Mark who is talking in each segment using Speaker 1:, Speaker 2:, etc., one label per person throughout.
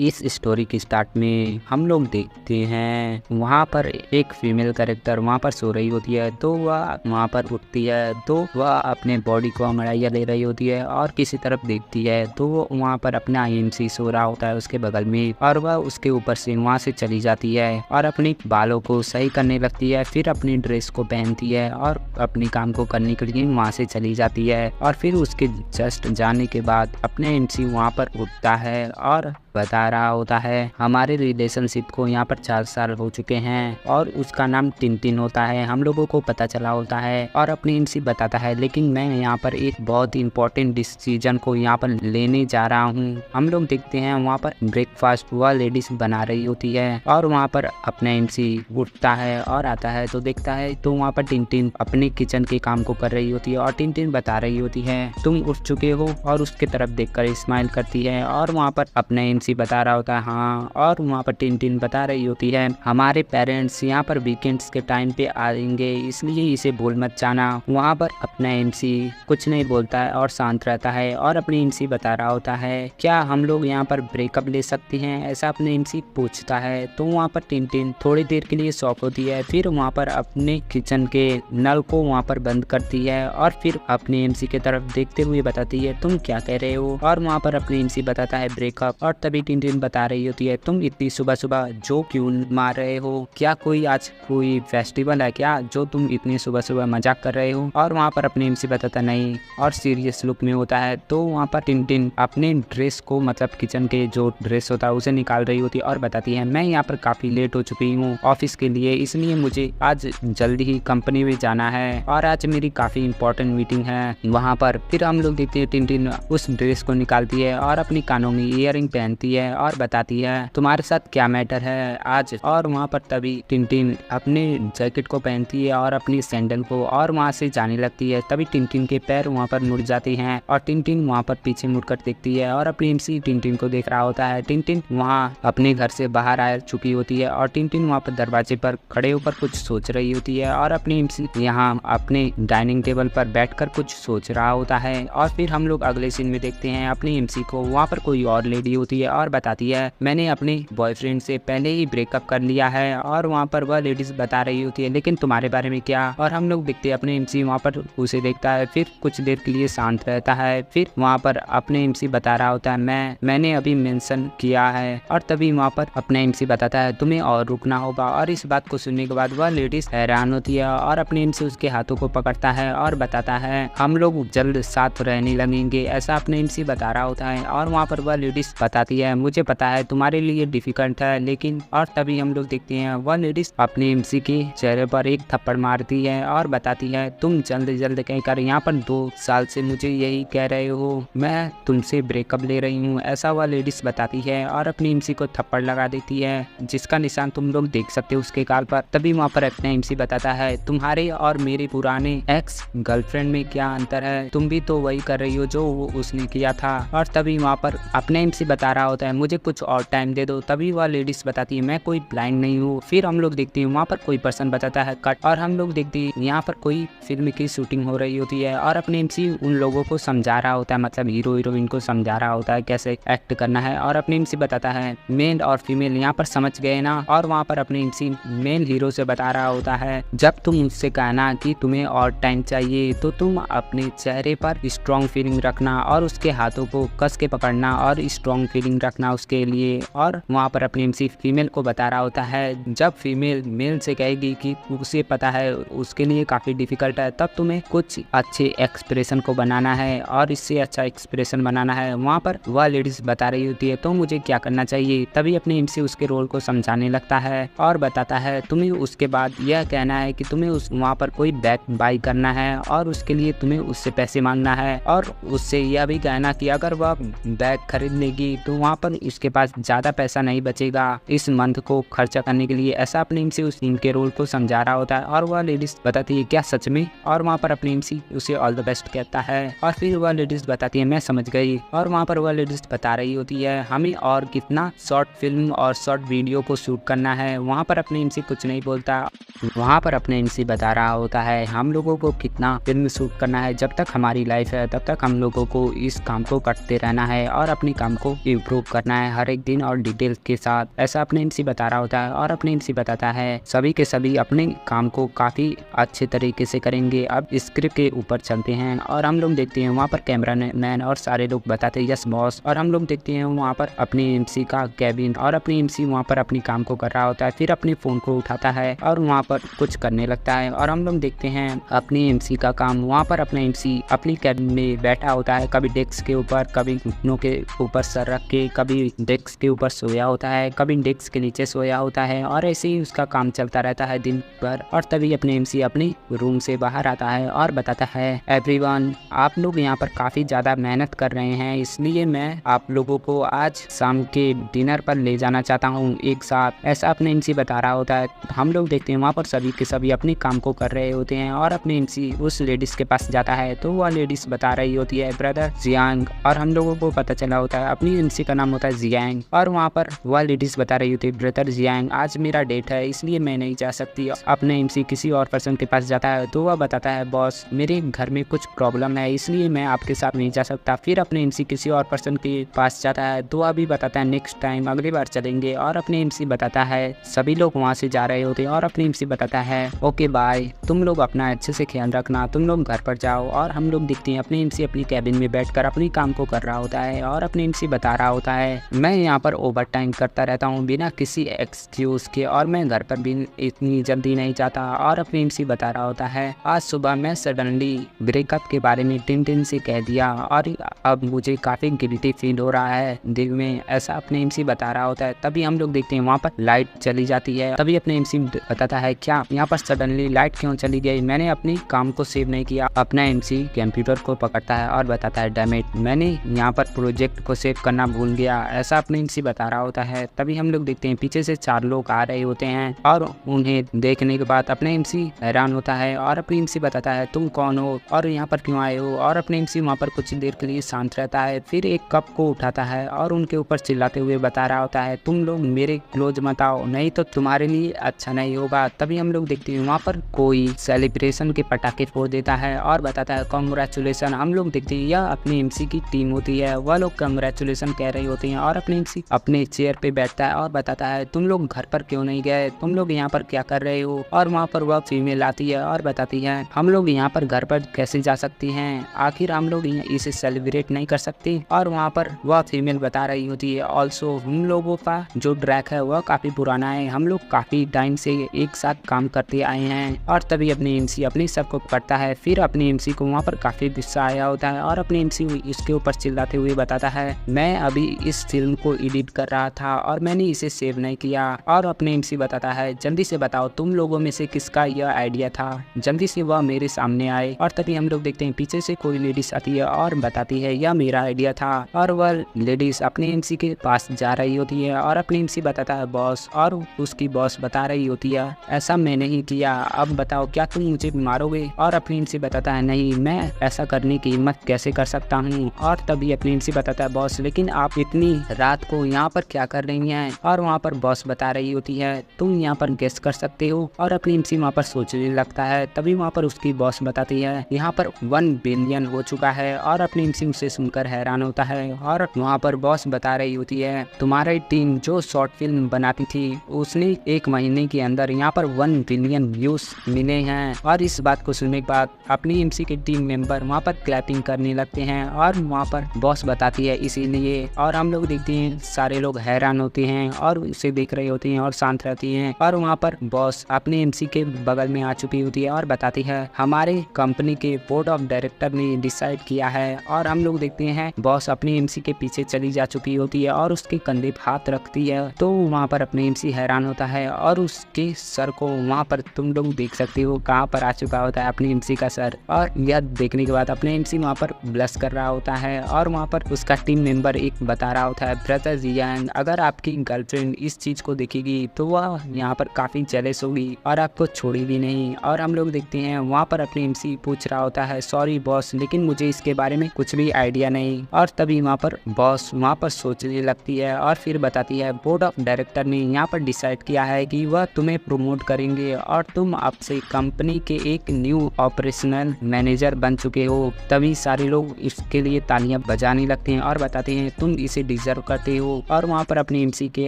Speaker 1: इस स्टोरी के स्टार्ट में हम लोग देखते हैं वहाँ पर एक फीमेल कैरेक्टर वहाँ पर सो रही होती है, तो वह वहाँ पर उठती है, तो वह अपने बॉडी को अंगड़ाइया ले रही होती है और किसी तरफ देखती है तो वो वहाँ पर अपना आईएमसी सो रहा होता है उसके बगल में, और वह उसके ऊपर से वहाँ से चली जाती है और अपने बालों को सही करने लगती है। फिर अपनी ड्रेस को पहनती है और अपने काम को करने के लिए वहाँ से चली जाती है। और फिर उसके जस्ट जाने के बाद अपने एमसी वहाँ पर उठता है और बता रहा होता है हमारे रिलेशनशिप को यहाँ पर 4 साल हो चुके हैं और उसका नाम टिनटिन होता है, हम लोगों को पता चला होता है। और अपनी एमसी बताता है लेकिन मैं यहाँ पर एक बहुत ही इंपॉर्टेंट डिसीजन को यहाँ पर लेने जा रहा हूँ। हम लोग देखते हैं वहाँ पर ब्रेकफास्ट वह लेडीज बना रही होती है और वहाँ पर अपना एमसी उठता है और आता है तो देखता है तो वहाँ पर टिनटिन अपने किचन के काम को कर रही होती है और टिनटिन बता रही होती है तुम उठ चुके हो, और उसके तरफ देखकर स्माइल करती है और वहाँ पर अपना एमसी बता रहा होता है हाँ, और वहाँ पर टिनटिन बता रही होती है हमारे पेरेंट्स यहाँ पर वीकेंड्स के टाइम पे आएंगे इसलिए इसे भूल मत जाना। वहाँ पर अपना एमसी कुछ नहीं बोलता है और शांत रहता है और अपनी एमसी बता रहा होता है क्या हम लोग यहाँ पर ब्रेकअप ले सकते हैं, ऐसा अपने एमसी पूछता है। तो वहाँ पर टिनटिन थोड़ी देर के लिए शॉक होती है, फिर वहाँ पर अपने किचन के नल को वहाँ पर बंद करती है और फिर अपने एमसी के तरफ देखते हुए बताती है तुम क्या कह रहे हो, और वहाँ पर अपने एमसी बताता है ब्रेकअप। और तभी टिनटिन बता रही होती है तुम इतनी सुबह सुबह जो क्यों मार रहे हो, क्या कोई आज कोई फेस्टिवल है क्या जो तुम इतनी सुबह सुबह मजाक कर रहे हो। और वहाँ पर अपने एमसी बताता नहीं और सीरियस लुक में होता है। तो वहाँ पर टिनटिन अपने ड्रेस को मतलब किचन के जो ड्रेस होता है उसे निकाल रही होती है और बताती है मैं यहाँ पर काफी लेट हो चुकी हूँ ऑफिस के लिए, इसलिए मुझे आज जल्दी ही कंपनी में जाना है और आज मेरी काफी इंपॉर्टेंट मीटिंग है। वहाँ पर फिर हम लोग देखते हैं टिनटिन उस ड्रेस को निकालती है और अपनी कानों में ईयरिंग पहनती है और बताती है तुम्हारे साथ क्या मैटर है आज। और वहाँ पर तभी टिनटिन अपने जैकेट को पहनती है और अपनी सैंडल को और वहाँ से जाने लगती है। तभी टिनटिन के पैर वहाँ पर मुड़ जाते हैं और टिनटिन वहाँ पर पीछे मुड़कर देखती है और अपनी एमसी टिनटिन को देख रहा होता है। टिनटिन वहाँ अपने घर से बाहर आ चुकी होती है और टिनटिन वहाँ पर दरवाजे पर खड़े होकर कुछ सोच रही होती है और अपनी एमसी यहाँ अपने डाइनिंग टेबल पर बैठकर कुछ सोच रहा होता है। और फिर हम लोग अगले सीन में देखते हैं अपनी एमसी को वहाँ पर कोई और लेडी होती है और बताती है मैंने अपने बॉयफ्रेंड से पहले ही ब्रेकअप कर लिया है, और वहाँ पर वह लेडीज बता रही होती है लेकिन तुम्हारे बारे में क्या। और हम लोग देखते हैं अपने एमसी वहाँ पर उसे देखता है, फिर कुछ देर के लिए शांत रहता है, फिर वहाँ पर अपने एमसी बता रहा होता है मैंने अभी मेंशन किया है। और तभी वहाँ पर अपना एमसी बताता है तुम्हें और रुकना होगा। और इस बात को सुनने के बाद वह लेडीज हैरान होती है और अपने एमसी उसके हाथों को पकड़ता है और बताता है हम लोग जल्द साथ रहने लगेंगे, ऐसा अपने एमसी बता रहा होता है। और वहाँ पर वह लेडीज बताती है मुझे पता है तुम्हारे लिए डिफिकल्ट है लेकिन। और तभी हम लोग देखते हैं वह लेडीज अपने एमसी के चेहरे पर एक थप्पड़ मारती है और बताती है तुम जल्द जल्द कहकर यहाँ पर 2 साल से मुझे यही कह रहे हो मैं तुमसे ब्रेकअप ले रही हूँ, ऐसा वह लेडीज बताती है और अपनी एमसी को थप्पड़ लगा देती है जिसका निशान तुम लोग देख सकते हो उसके गाल पर। तभी वहाँ पर अपना एमसी बताता है तुम्हारे और मेरे पुराने एक्स गर्लफ्रेंड में क्या अंतर है, तुम भी तो वही कर रही हो जो उसने किया था। और तभी वहाँ पर अपना एमसी बता रहा होता है मुझे कुछ और टाइम दे दो। तभी वह लेडीज बताती है मैं कोई ब्लाइंड नहीं हूँ। फिर हम लोग देखते हैं वहाँ पर कोई पर्सन बताता है कट, और हम लोग देखते हैं यहाँ पर कोई फिल्म की शूटिंग हो रही होती है और अपने एमसी उन लोगों को समझा रहा होता है, मतलब हीरो हीरोइन को समझा रहा होता है कैसे एक्ट करना है। और अपने एमसी बताता है मेल और फीमेल यहाँ पर समझ गए ना। और वहाँ पर अपने एमसी मेल हीरो से बता रहा होता है जब तुम मुझसे कहना कि तुम्हें और टाइम चाहिए तो तुम अपने चेहरे पर स्ट्रॉन्ग फीलिंग रखना और उसके हाथों को कस के पकड़ना और स्ट्रॉन्ग फीलिंग रखना उसके लिए। और वहाँ पर अपने एमसी फीमेल को बता रहा होता है जब फीमेल मेल से कहेगी कि उसे पता है उसके लिए काफी डिफिकल्ट है तब तुम्हें कुछ अच्छे एक्सप्रेशन को बनाना है और इससे अच्छा एक्सप्रेशन बनाना है। वहाँ पर वह लेडीज बता रही होती है तो मुझे क्या करना चाहिए। तभी अपने एमसी उसके रोल को समझाने लगता है और बताता है तुम्हें उसके बाद यह कहना है कि तुम्हें उस वहाँ पर कोई बैग बाई करना है और उसके लिए तुम्हें उससे पैसे मांगना है और उससे यह भी कहना कि अगर वह बैग खरीद लेगी तो वहाँ पर उसके पास ज्यादा पैसा नहीं बचेगा इस मंथ को खर्चा करने के लिए, ऐसा अपने एमसी उस टीम के रोल को समझा रहा होता है। और वह लेडीज बताती है क्या सच में। और वहाँ पर अपने एमसी उसे ऑल द बेस्ट कहता है और फिर वह लेडीज बताती है मैं समझ गई। और वहाँ पर वह लेडीज बता रही होती है हमें और कितना शॉर्ट फिल्म और शॉर्ट वीडियो को शूट करना है। वहाँ पर अपने एमसी कुछ नहीं बोलता, वहाँ पर अपने एमसी बता रहा होता है हम लोगों को कितना फिल्म शूट करना है, जब तक हमारी लाइफ है तब तक हम लोगों को इस काम को करते रहना है और अपने काम को इम्प्रूव इम्प्रूव करना है हर एक दिन और डिटेल्स के साथ, ऐसा अपने एमसी बता रहा होता है। और अपने एमसी बताता है सभी के सभी अपने काम को काफी अच्छे तरीके से करेंगे। अब स्क्रिप्ट के ऊपर चलते हैं और हम लोग देखते हैं वहाँ पर कैमरा मैन और सारे लोग बताते हैं यस बॉस। और हम लोग देखते हैं वहाँ पर अपने एमसी का कैबिन और अपनी एमसी वहाँ पर अपनी काम को कर रहा होता है। फिर अपने फोन को उठाता है और वहाँ पर कुछ करने लगता है। और हम लोग देखते हैं अपनी एमसी का काम, वहाँ पर अपना एमसी अपनी कैबिन में बैठा होता है, कभी डेस्क के ऊपर, कभी घुटनों के ऊपर सर रख के, कभी डेस्क के ऊपर सोया होता है, कभी डेस्क के नीचे सोया होता है। और ऐसे ही उसका काम चलता रहता है दिन भर। और तभी अपने एमसी अपनी रूम से बाहर आता है और बताता है एवरीवन, आप लोग यहाँ पर काफी ज्यादा मेहनत कर रहे हैं, इसलिए मैं आप लोगों को आज शाम के डिनर पर ले जाना चाहता हूँ एक साथ, ऐसा अपने एमसी बता रहा होता है। हम लोग देखते हैं वहाँ पर सभी के सभी अपने काम को कर रहे होते हैं और अपने एमसी उस लेडीज के पास जाता है तो वह लेडीज बता रही होती है ब्रदर जियांग। और हम लोगों को पता चला होता है अपनी एमसी का नाम होता है जियांग। और वहाँ पर वह लेडीज बता रही होती है ब्रदर जियांग, आज मेरा डेट है इसलिए मैं नहीं जा सकती। अपने एमसी किसी और पर्सन के पास जाता है तो वह बताता है बॉस मेरे घर में कुछ प्रॉब्लम है इसलिए मैं आपके साथ नहीं जा सकता। फिर अपने एमसी किसी और पर्सन के पास जाता है तो वह भी बताता है नेक्स्ट टाइम अगली बार चलेंगे। और अपने एमसी बताता है सभी लोग वहाँ से जा रहे होते हैं और अपने एमसी बताता है ओके बाय, तुम लोग अपना अच्छे से ख्याल रखना, तुम लोग घर पर जाओ। और हम लोग देखते हैं अपने एमसी अपनी कैबिन में बैठकर अपनी काम को कर रहा होता है और अपने एमसी बता रहा होता है मैं यहाँ पर ओवर टाइम करता रहता हूँ बिना किसी एक्सक्यूज के और मैं घर पर भी इतनी जल्दी नहीं जाता। और अपने एमसी बता रहा होता है आज सुबह मैं सडनली ब्रेकअप के बारे में टिन से कह दिया और अब मुझे काफी गिल्टी फील हो रहा है दिल में, ऐसा अपने एमसी बता रहा होता है। तभी हम लोग देखते हैं वहाँ पर लाइट चली जाती है। तभी अपने एमसी बताता है क्या यहाँ पर सडनली लाइट क्यों चली गई, मैंने अपनी काम को सेव नहीं किया। अपना एमसी कंप्यूटर को पकड़ता है और बताता है डैम इट, मैंने यहाँ पर प्रोजेक्ट को सेव करना भूल गया, ऐसा अपने एमसी बता रहा होता है। तभी हम लोग देखते हैं पीछे से 4 लोग आ रहे होते हैं और उन्हें देखने के बाद अपने एमसी हैरान होता है और अपने एमसी बताता है तुम कौन हो और यहाँ पर क्यों आए हो। और अपने एमसी वहाँ पर कुछ देर के लिए शांत रहता है, फिर एक कप को उठाता है और उनके ऊपर चिल्लाते हुए बता रहा होता है तुम लोग मेरे क्लोज मत आओ नहीं तो तुम्हारे लिए अच्छा नहीं होगा। तभी हम लोग देखते हैं वहाँ पर कोई सेलिब्रेशन के पटाखे फोड़ देता है और बताता है कांग्रेचुलेशन। हम लोग देखते हैं यह अपनी एमसी की टीम होती है, वह लोग कांग्रेचुलेशन कह रही होती हैं और अपने एमसी अपने चेयर पे बैठता है और बताता है तुम लोग घर पर क्यों नहीं गए, तुम लोग यहाँ पर क्या कर रहे हो। और वहाँ पर वह फीमेल आती है और बताती है हम लोग यहाँ पर घर पर कैसे जा सकती हैं, आखिर हम लोग इसे सेलिब्रेट नहीं कर सकते। और वहाँ पर वह फीमेल बता रही होती है ऑल्सो हम लोगों का जो ट्रैक है वह काफी पुराना है, हम लोग काफी टाइम से एक साथ काम करते आए हैं। और तभी अपने एमसी अपने सबको पकड़ता है, फिर अपने एमसी को वहाँ पर काफी गुस्सा आया होता है और अपने एमसी इसके ऊपर चिल्लाते हुए बताता है मैं अभी इस फिल्म को एडिट कर रहा था और मैंने इसे सेव नहीं किया। और अपने एमसी बताता है जल्दी से बताओ तुम लोगों में से किसका यह आइडिया था, जल्दी से वह मेरे सामने आए। और तभी हम लोग देखते हैं पीछे से कोई लेडीज आती है और बताती है यह मेरा आइडिया था। और वह लेडीज अपने एमसी के पास जा रही होती है और अपने एमसी बताता है बॉस, और उसकी बॉस बता रही होती है ऐसा मैं नहीं किया, अब बताओ क्या तुम मुझे मारोगे। और अपने एमसी बताता है नहीं मैं ऐसा करने की हिम्मत कैसे कर सकता हूँ। और तभी अपने एमसी बताता है बॉस लेकिन आप इतनी रात को यहाँ पर क्या कर रही हैं। और वहाँ पर बॉस बता रही होती है तुम यहाँ पर गेस कर सकते हो। और अपनी एमसी वहाँ पर सोचने लगता है, तभी वहाँ पर उसकी बॉस बताती है यहाँ पर 1 बिलियन हो चुका है। और अपनी एमसी उसे सुनकर हैरान होता है। और वहाँ पर बॉस बता रही होती है तुम्हारी टीम जो शॉर्ट फिल्म बनाती थी उसने 1 महीने के अंदर यहाँ पर 1 बिलियन व्यूज मिले हैं। और इस बात को सुनने के बाद अपनी एमसी के टीम मेंबर वहाँ पर क्लैपिंग करने लगते हैं और वहाँ पर बॉस बताती है इसीलिए। और हम लोग देखते हैं सारे लोग हैरान होते हैं और उसे देख रहे होते हैं और शांत रहती हैं। और वहाँ पर बॉस अपने एमसी के बगल में आ चुकी होती है और बताती है हमारे कंपनी के बोर्ड ऑफ डायरेक्टर ने डिसाइड किया है। और हम लोग देखते हैं बॉस अपनी एमसी के पीछे चली जा चुकी होती है और उसके कंधे पर हाथ रखती है। तो वहाँ पर अपने एमसी हैरान होता है और उसके सर को वहाँ पर तुम लोग देख सकते हो कहाँ पर आ चुका होता है अपनी एमसी का सर। और यह देखने के बाद अपने एमसी वहाँ पर ब्लश कर रहा होता है और वहाँ पर उसका टीम मेंबर एक बता रहा होता है ब्रदर जियांग अगर आपकी गर्लफ्रेंड इस चीज को देखेगी तो वह यहाँ पर काफी जेलस होगी और आपको छोड़ेगी नहीं। और हम लोग देखते हैं वहाँ पर अपने एमसी पूछ रहा होता है सॉरी बॉस लेकिन मुझे इसके बारे में कुछ भी आइडिया नहीं। और तभी वहाँ पर बॉस वहाँ पर सोचने लगती है और फिर बताती है बोर्ड ऑफ डायरेक्टर ने यहाँ पर डिसाइड किया है कि वह तुम्हें प्रमोट करेंगे और तुम अब से कंपनी के एक न्यू ऑपरेशनल मैनेजर बन चुके हो। तभी सारे लोग इसके लिए तालियां बजाने लगते हैं और बताते हैं तुम इसे डिजर्व करते हो। और वहाँ पर अपनी एमसी के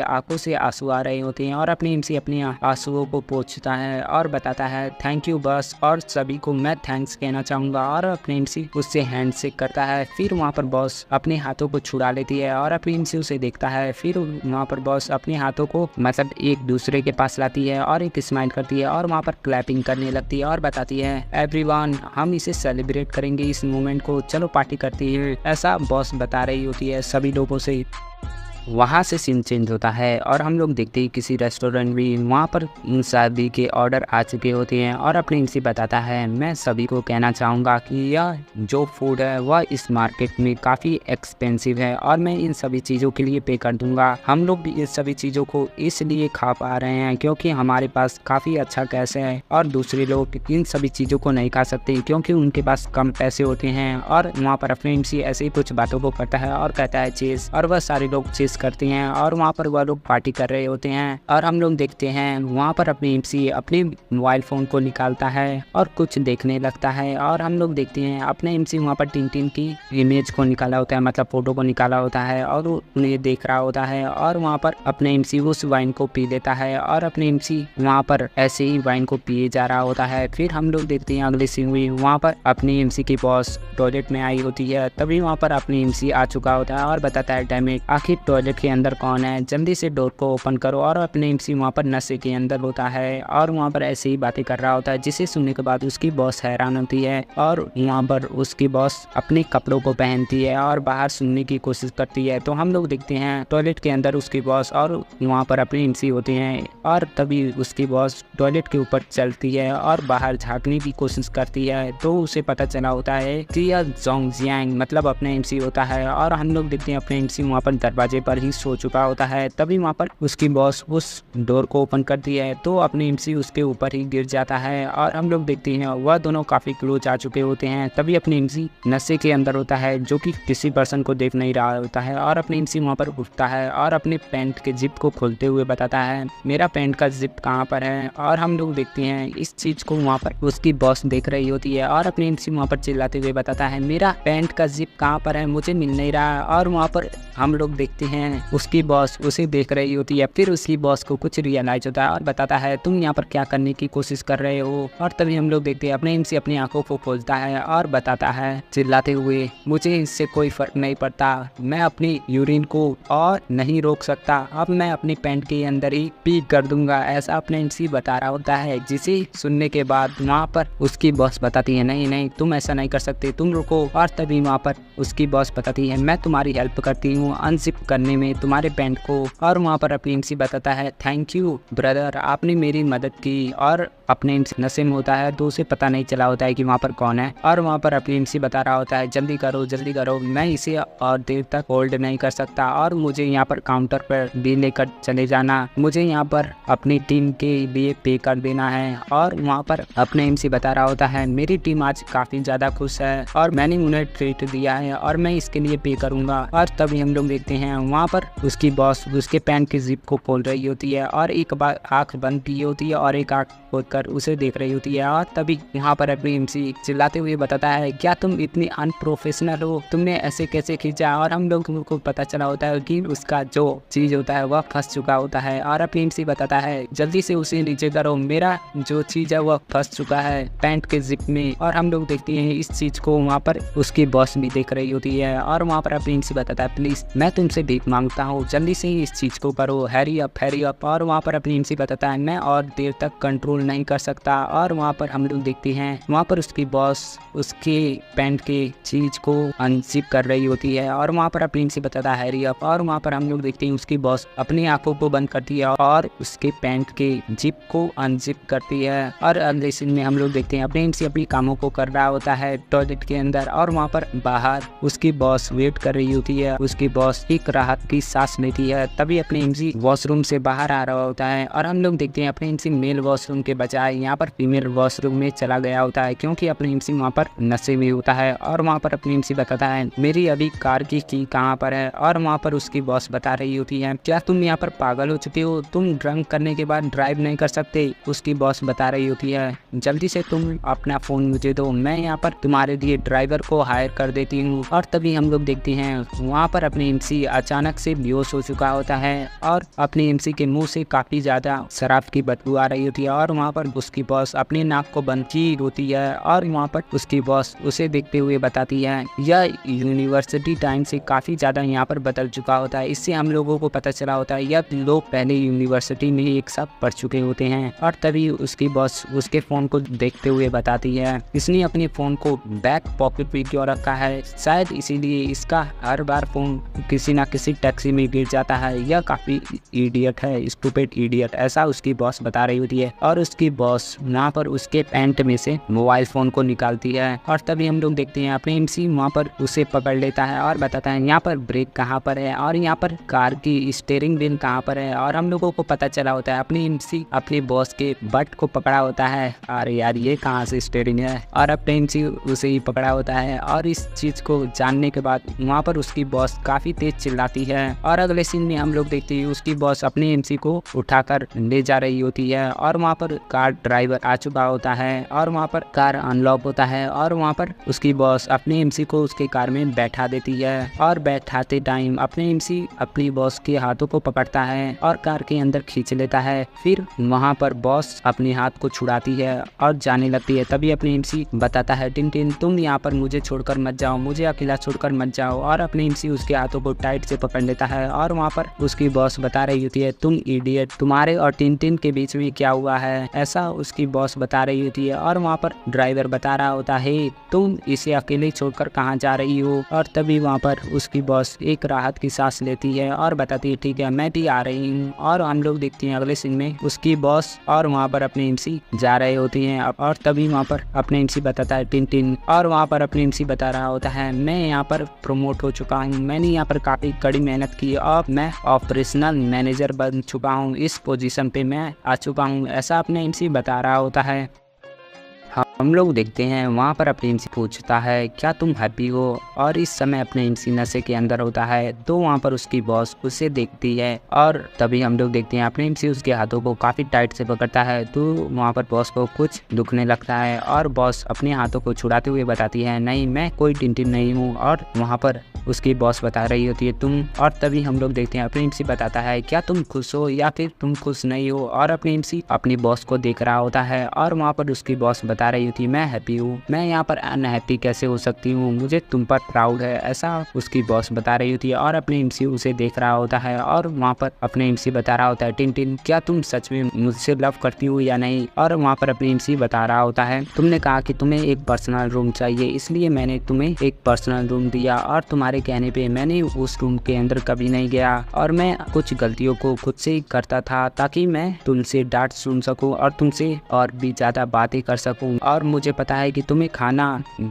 Speaker 1: आंखों से आंसू आ रहे होते हैं और अपनी एमसी अपने आंसुओं को पोंछता है और बताता है थैंक यू बॉस, और सभी को मैं थैंक्स कहना चाहूंगा। और अपनी एमसी उससे हैंड शेक करता है। फिर वहाँ पर बॉस अपने हाथों को छुड़ा लेती है और अपनी एमसी उसे देखता है। फिर वहाँ पर बॉस अपने हाथों को मतलब एक दूसरे के पास लाती है और एक स्माइल करती है और वहाँ पर क्लैपिंग करने लगती है और बताती है एवरीवन, हम इसे सेलिब्रेट करेंगे इस मोमेंट को, चलो पार्टी करती है, ऐसा बॉस बता रही होती है सभी लोगों से। वहाँ से सीन चेंज होता है और हम लोग देखते हैं किसी रेस्टोरेंट में वहाँ पर शादी के ऑर्डर आ चुके होते हैं और अपनी एमसी बताता है मैं सभी को कहना चाहूँगा कि यह जो फूड है वह इस मार्केट में काफ़ी एक्सपेंसिव है और मैं इन सभी चीज़ों के लिए पे कर दूँगा। हम लोग भी इस सभी चीज़ों को इसलिए खा पा रहे हैं क्योंकि हमारे पास काफ़ी अच्छा कैश है और दूसरे लोग इन सभी चीज़ों को नहीं खा सकते क्योंकि उनके पास कम पैसे होते हैं। और वहाँ पर अपनी एमसी ऐसे ही कुछ बातों को करता है और कहता है चीज़, और वह सारे लोग चीज़ करते हैं और वहाँ पर वह लोग पार्टी कर रहे होते हैं। और हम लोग देखते हैं वहाँ पर अपनी एमसी अपने मोबाइल फ़ोन को निकालता है और कुछ देखने लगता है। और हम लोग देखते हैं अपने एमसी वहाँ पर टिन की इमेज को निकाला होता है, मतलब फ़ोटो को निकाला होता है और उन्हें देख रहा होता है। और वहाँ पर अपने एमसी उस वाइन को पी लेता है और अपने एमसी वहाँ पर ऐसे ही वाइन को पिए जा रहा होता है। फिर हम लोग देखते हैं अगले सीन में वहाँ पर अपनी एमसी की बॉस टॉयलेट में आई होती है। तभी वहाँ पर अपनी एमसी आ चुका होता है और बताता है डैम इट, आखिर टॉयलेट के अंदर कौन है, जल्दी से डोर को ओपन करो। और अपने एमसी वहाँ पर नशे के अंदर होता है और वहाँ पर ऐसे ही बातें कर रहा होता है, जिसे सुनने के बाद उसकी बॉस हैरान होती है और वहाँ पर उसकी बॉस अपने कपड़ों को पहनती है और बाहर सुनने की कोशिश करती है। तो हम लोग देखते हैं टॉयलेट के अंदर उसकी बॉस और वहाँ पर अपनी एमसी होती हैं और तभी उसकी बॉस टॉयलेट के ऊपर चलती है और बाहर झाँकने की कोशिश करती है। तो उसे पता चला होता है कि यह जोंग जियांग मतलब अपने एमसी होता है। और हम लोग देखते हैं अपने एमसी वहाँ पर दरवाजे पर ही सो चुका होता है। तभी वहाँ पर उसकी बॉस उस डोर को ओपन करती है तो अपनी एमसी उसके ऊपर ही गिर जाता है। और हम लोग देखते हैं वह दोनों काफी क्लोज आ चुके होते हैं। तभी अपनी एमसी नशे के अंदर होता है जो कि किसी पर्सन को देख नहीं रहा होता है और अपनी एमसी वहाँ पर उठता है और अपने पैंट के जिप को खोलते हुए बताता है मेरा पैंट का जिप कहाँ पर है। और हम लोग देखते हैं इस चीज को वहाँ पर उसकी बॉस देख रही होती है और अपनी एमसी वहाँ पर चिल्लाते हुए बताता है मेरा पैंट का जिप कहाँ पर है, मुझे मिल नहीं रहा। और वहाँ पर हम लोग देखते हैं उसकी बॉस उसे देख रही होती है। फिर उसकी बॉस को कुछ रियलाइज होता है और बताता है तुम यहाँ पर क्या करने की कोशिश कर रहे हो। और तभी हम लोग देखते हैं अपने एमसी अपनी आंखों को खोलता है और बताता है चिल्लाते हुए मुझे इससे कोई फर्क नहीं पड़ता, मैं अपनी यूरिन को और नहीं रोक सकता, अब मैं अपनी पैंट के अंदर ही पी कर दूंगा, ऐसा अपने एमसी बता रहा होता है। जिसे सुनने के बाद वहाँ पर उसकी बॉस बताती है नहीं नहीं तुम ऐसा नहीं कर सकते, तुम रुको। और तभी वहाँ पर उसकी बॉस बताती है मैं तुम्हारी हेल्प करती हूँ अनजिप करने में तुम्हारे पैंट को। और वहाँ पर अपनी एमसी बताता है थैंक यू ब्रदर, आपने मेरी मदद की। और अपने एमसी नशे में होता है तो उसे पता नहीं चला होता है कि वहाँ पर कौन है। और वहाँ पर अपनी एमसी बता रहा होता है जल्दी करो, मैं इसे और देर तक होल्ड नहीं कर सकता और मुझे यहाँ पर काउंटर पर भी लेकर चले जाना, मुझे यहाँ पर अपनी टीम के लिए पे कर देना है। और वहाँ पर अपने एमसी बता रहा होता है मेरी टीम आज काफी ज्यादा खुश है और मैंने उन्हें ट्रीट दिया है और मैं इसके लिए पे करूंगा। और तभी हम लोग देखते हैं वहाँ पर उसकी बॉस उसके पैंट की जिप को खोल रही होती है और एक बार आंख बंद की होती है और एक आंख खोलकर उसे देख रही होती है। और तभी यहाँ पर अपनी एमसी चिल्लाते हुए बताता है क्या तुम इतनी अनप्रोफेशनल हो, तुमने ऐसे कैसे खींचा। और हम लोग को पता चला होता है कि उसका जो चीज होता है वह फंस चुका होता है। और अपनी एमसी बताता है जल्दी से उसे नीचे करो, मेरा जो चीज है वह फंस चुका है पैंट के जिप में। और हम लोग देखते हैं इस चीज को वहाँ पर उसकी बॉस भी देख रही होती है और वहाँ पर अपनी एमसी बताता है प्लीज मैं तुमसे भीख मांगता हूँ, जल्दी से इस चीज को करो, हैरी अप। और वहाँ पर अपनी एमसी बताता है मैं और देर तक कंट्रोल नहीं कर सकता। और वहाँ पर हम लोग देखते हैं वहाँ पर उसकी बॉस उसके पैंट के चीज को अनजिप कर रही होती है और वहाँ पर अपनी एमसी बताता है हैरी अप। और वहाँ पर हम लोग देखते हैं उसकी बॉस अपनी आंखों को बंद करती है और उसके पैंट के जिप को अनजिप करती है। और अगले सीन में हम लोग देखते हैं अपनी एमसी अपनी कामों को कर रहा होता है टॉयलेट के अंदर और वहाँ पर बाहर उसकी बॉस वेट कर रही होती है। उसकी बॉस एक राहत की सांस लेती है। तभी अपनी एमसी वॉशरूम से बाहर आ रहा होता है और हम लोग देखते हैं अपनी एमसी मेल वॉशरूम के के बजाय यहाँ पर फीमेल वॉशरूम में चला गया होता है, क्योंकि अपनी एमसी वहाँ पर नशे में होता है। और वहाँ पर अपनी एमसी बताता है मेरी अभी कार की कहाँ पर है, और वहाँ पर उसकी बॉस बता रही होती है क्या तुम यहाँ पर पागल हो चुके हो, तुम ड्रंक करने के बाद ड्राइव नहीं कर सकते। उसकी बॉस बता रही होती है जल्दी से तुम अपना फोन मुझे दो, मैं यहाँ पर तुम्हारे लिए ड्राइवर को हायर कर देती हूँ। और तभी हम लोग देखते हैं वहाँ पर अपनी एमसी अचानक से बेहोश हो चुका होता है और अपनी एमसी के मुंह से काफी ज्यादा शराब की बदबू आ रही होती है। और वहाँ पर उसकी बॉस अपनी नाक को बंद की होती है और वहाँ पर उसकी बॉस उसे देखते हुए बताती है यह यूनिवर्सिटी टाइम से काफी ज्यादा यहाँ पर बदल चुका होता है। इससे हम लोगों को पता चला होता है यह लोग पहले यूनिवर्सिटी में एक साथ पढ़ चुके होते हैं। और तभी उसकी बॉस उसके फोन को देखते हुए बताती है इसने अपने फोन को बैक पॉकेट में क्यों रखा है, शायद इसीलिए इसका हर बार फोन किसी ना किसी टैक्सी में गिर जाता है, यह काफी इडियट है, स्टूपिड इडियट, ऐसा उसकी बॉस बता रही होती है। और उसकी बॉस यहाँ पर उसके पैंट में से मोबाइल फोन को निकालती है और तभी हम लोग देखते हैं अपने एमसी वहाँ पर उसे पकड़ लेता है और बताता है यहाँ पर ब्रेक कहाँ पर है और यहाँ पर कार की स्टीयरिंग व्हील कहाँ पर है। और हम लोगों को पता चला होता है अपनी एमसी अपने बॉस के बट को पकड़ा होता है, अरे यार ये कहाँ से स्टीयरिंग है, और अपने एमसी उसे ही पकड़ा होता है। और इस चीज को जानने के बाद वहाँ पर उसकी बॉस काफी तेज चिल्लाती है और अगले सीन में हम लोग देखते हैं उसकी बॉस अपने एमसी को उठाकर ले जा रही होती है और वहाँ पर कार ड्राइवर आ चुका होता है और वहाँ पर कार अनलॉक होता है और वहाँ पर उसकी बॉस अपने एमसी को उसके कार में बैठा देती है और बैठाते टाइम अपने एमसी अपनी बॉस के हाथों को पकड़ता है और कार के अंदर खींच लेता है। फिर वहाँ पर बॉस अपने हाथ को छुड़ाती है और जाने लगती है। तभी अपने एमसी बताता है टिन तुम यहाँ पर मुझे छोड़कर मत जाओ, मुझे अकेला छोड़कर मत जाओ। और अपने एमसी उसके हाथों को टाइट से पकड़ लेता है और वहाँ पर उसकी बॉस बता रही होती है तुम इडियट, तुम्हारे और टिन के बीच में क्या हुआ है, ऐसा उसकी बॉस बता रही होती है। और वहाँ पर ड्राइवर बता रहा होता है तुम इसे अकेले छोड़कर कहाँ जा रही हो। और तभी वहाँ पर उसकी बॉस एक राहत की सांस लेती है और बताती है ठीक है मैं भी आ रही हूँ। और हम लोग देखते हैं अगले सीन में उसकी बॉस और वहाँ पर अपने एमसी जा रहे होती हैं और तभी वहाँ पर अपने एमसी बताता है टिन और वहाँ पर अपने एमसी बता रहा होता है मैं यहाँ पर प्रमोट हो चुका हूँ, मैंने यहाँ पर काफी कड़ी मेहनत की और मैं ऑपरेशनल मैनेजर बन चुका हूँ, इस पोजीशन पे मैं आ चुका हूँ, ऐसा अपने एमसी बता रहा होता है। हम लोग देखते हैं वहाँ पर अपने एमसी पूछता है क्या तुम हैप्पी हो, और इस समय अपने एमसी नशे के अंदर होता है। तो वहाँ पर उसकी बॉस उसे देखती है और तभी हम लोग देखते हैं अपने एमसी उसके हाथों को काफ़ी टाइट से पकड़ता है। तो वहाँ पर बॉस को कुछ दुखने लगता है और बॉस अपने हाथों को छुड़ाते हुए बताती है नहीं मैं कोई टिन नहीं हूँ। और वहाँ पर उसकी बॉस बता रही होती है तुम। और तभी हम लोग देखते हैं अपने एमसी बताता है क्या तुम खुश हो या फिर तुम खुश नहीं हो। और अपने एमसी अपनी बॉस को देख रहा होता है और वहाँ पर उसकी बॉस बता रही होती है मैं हैप्पी हूँ, मैं यहाँ पर अनहैप्पी कैसे हो सकती हूँ, मुझे तुम पर प्राउड है, ऐसा उसकी बॉस बता रही होती है। और अपने एमसी उसे देख रहा होता है और वहाँ पर अपने एमसी बता रहा होता है टिन क्या तुम सच में मुझसे लव करती हो या नहीं। और वहाँ पर अपने एमसी बता रहा होता है तुमने कहा कि तुम्हें एक पर्सनल रूम चाहिए, इसलिए मैंने तुम्हें एक पर्सनल रूम दिया और तुम्हारे कहने पे मैंने उस रूम के अंदर कभी नहीं गया और मैं कुछ गलतियों को खुद से ही करता था ताकि मैं तुमसे डांट सुन सकूं और तुमसे और भी ज्यादा बातें कर सकूं। और मुझे पता है कि तुम्हें खाना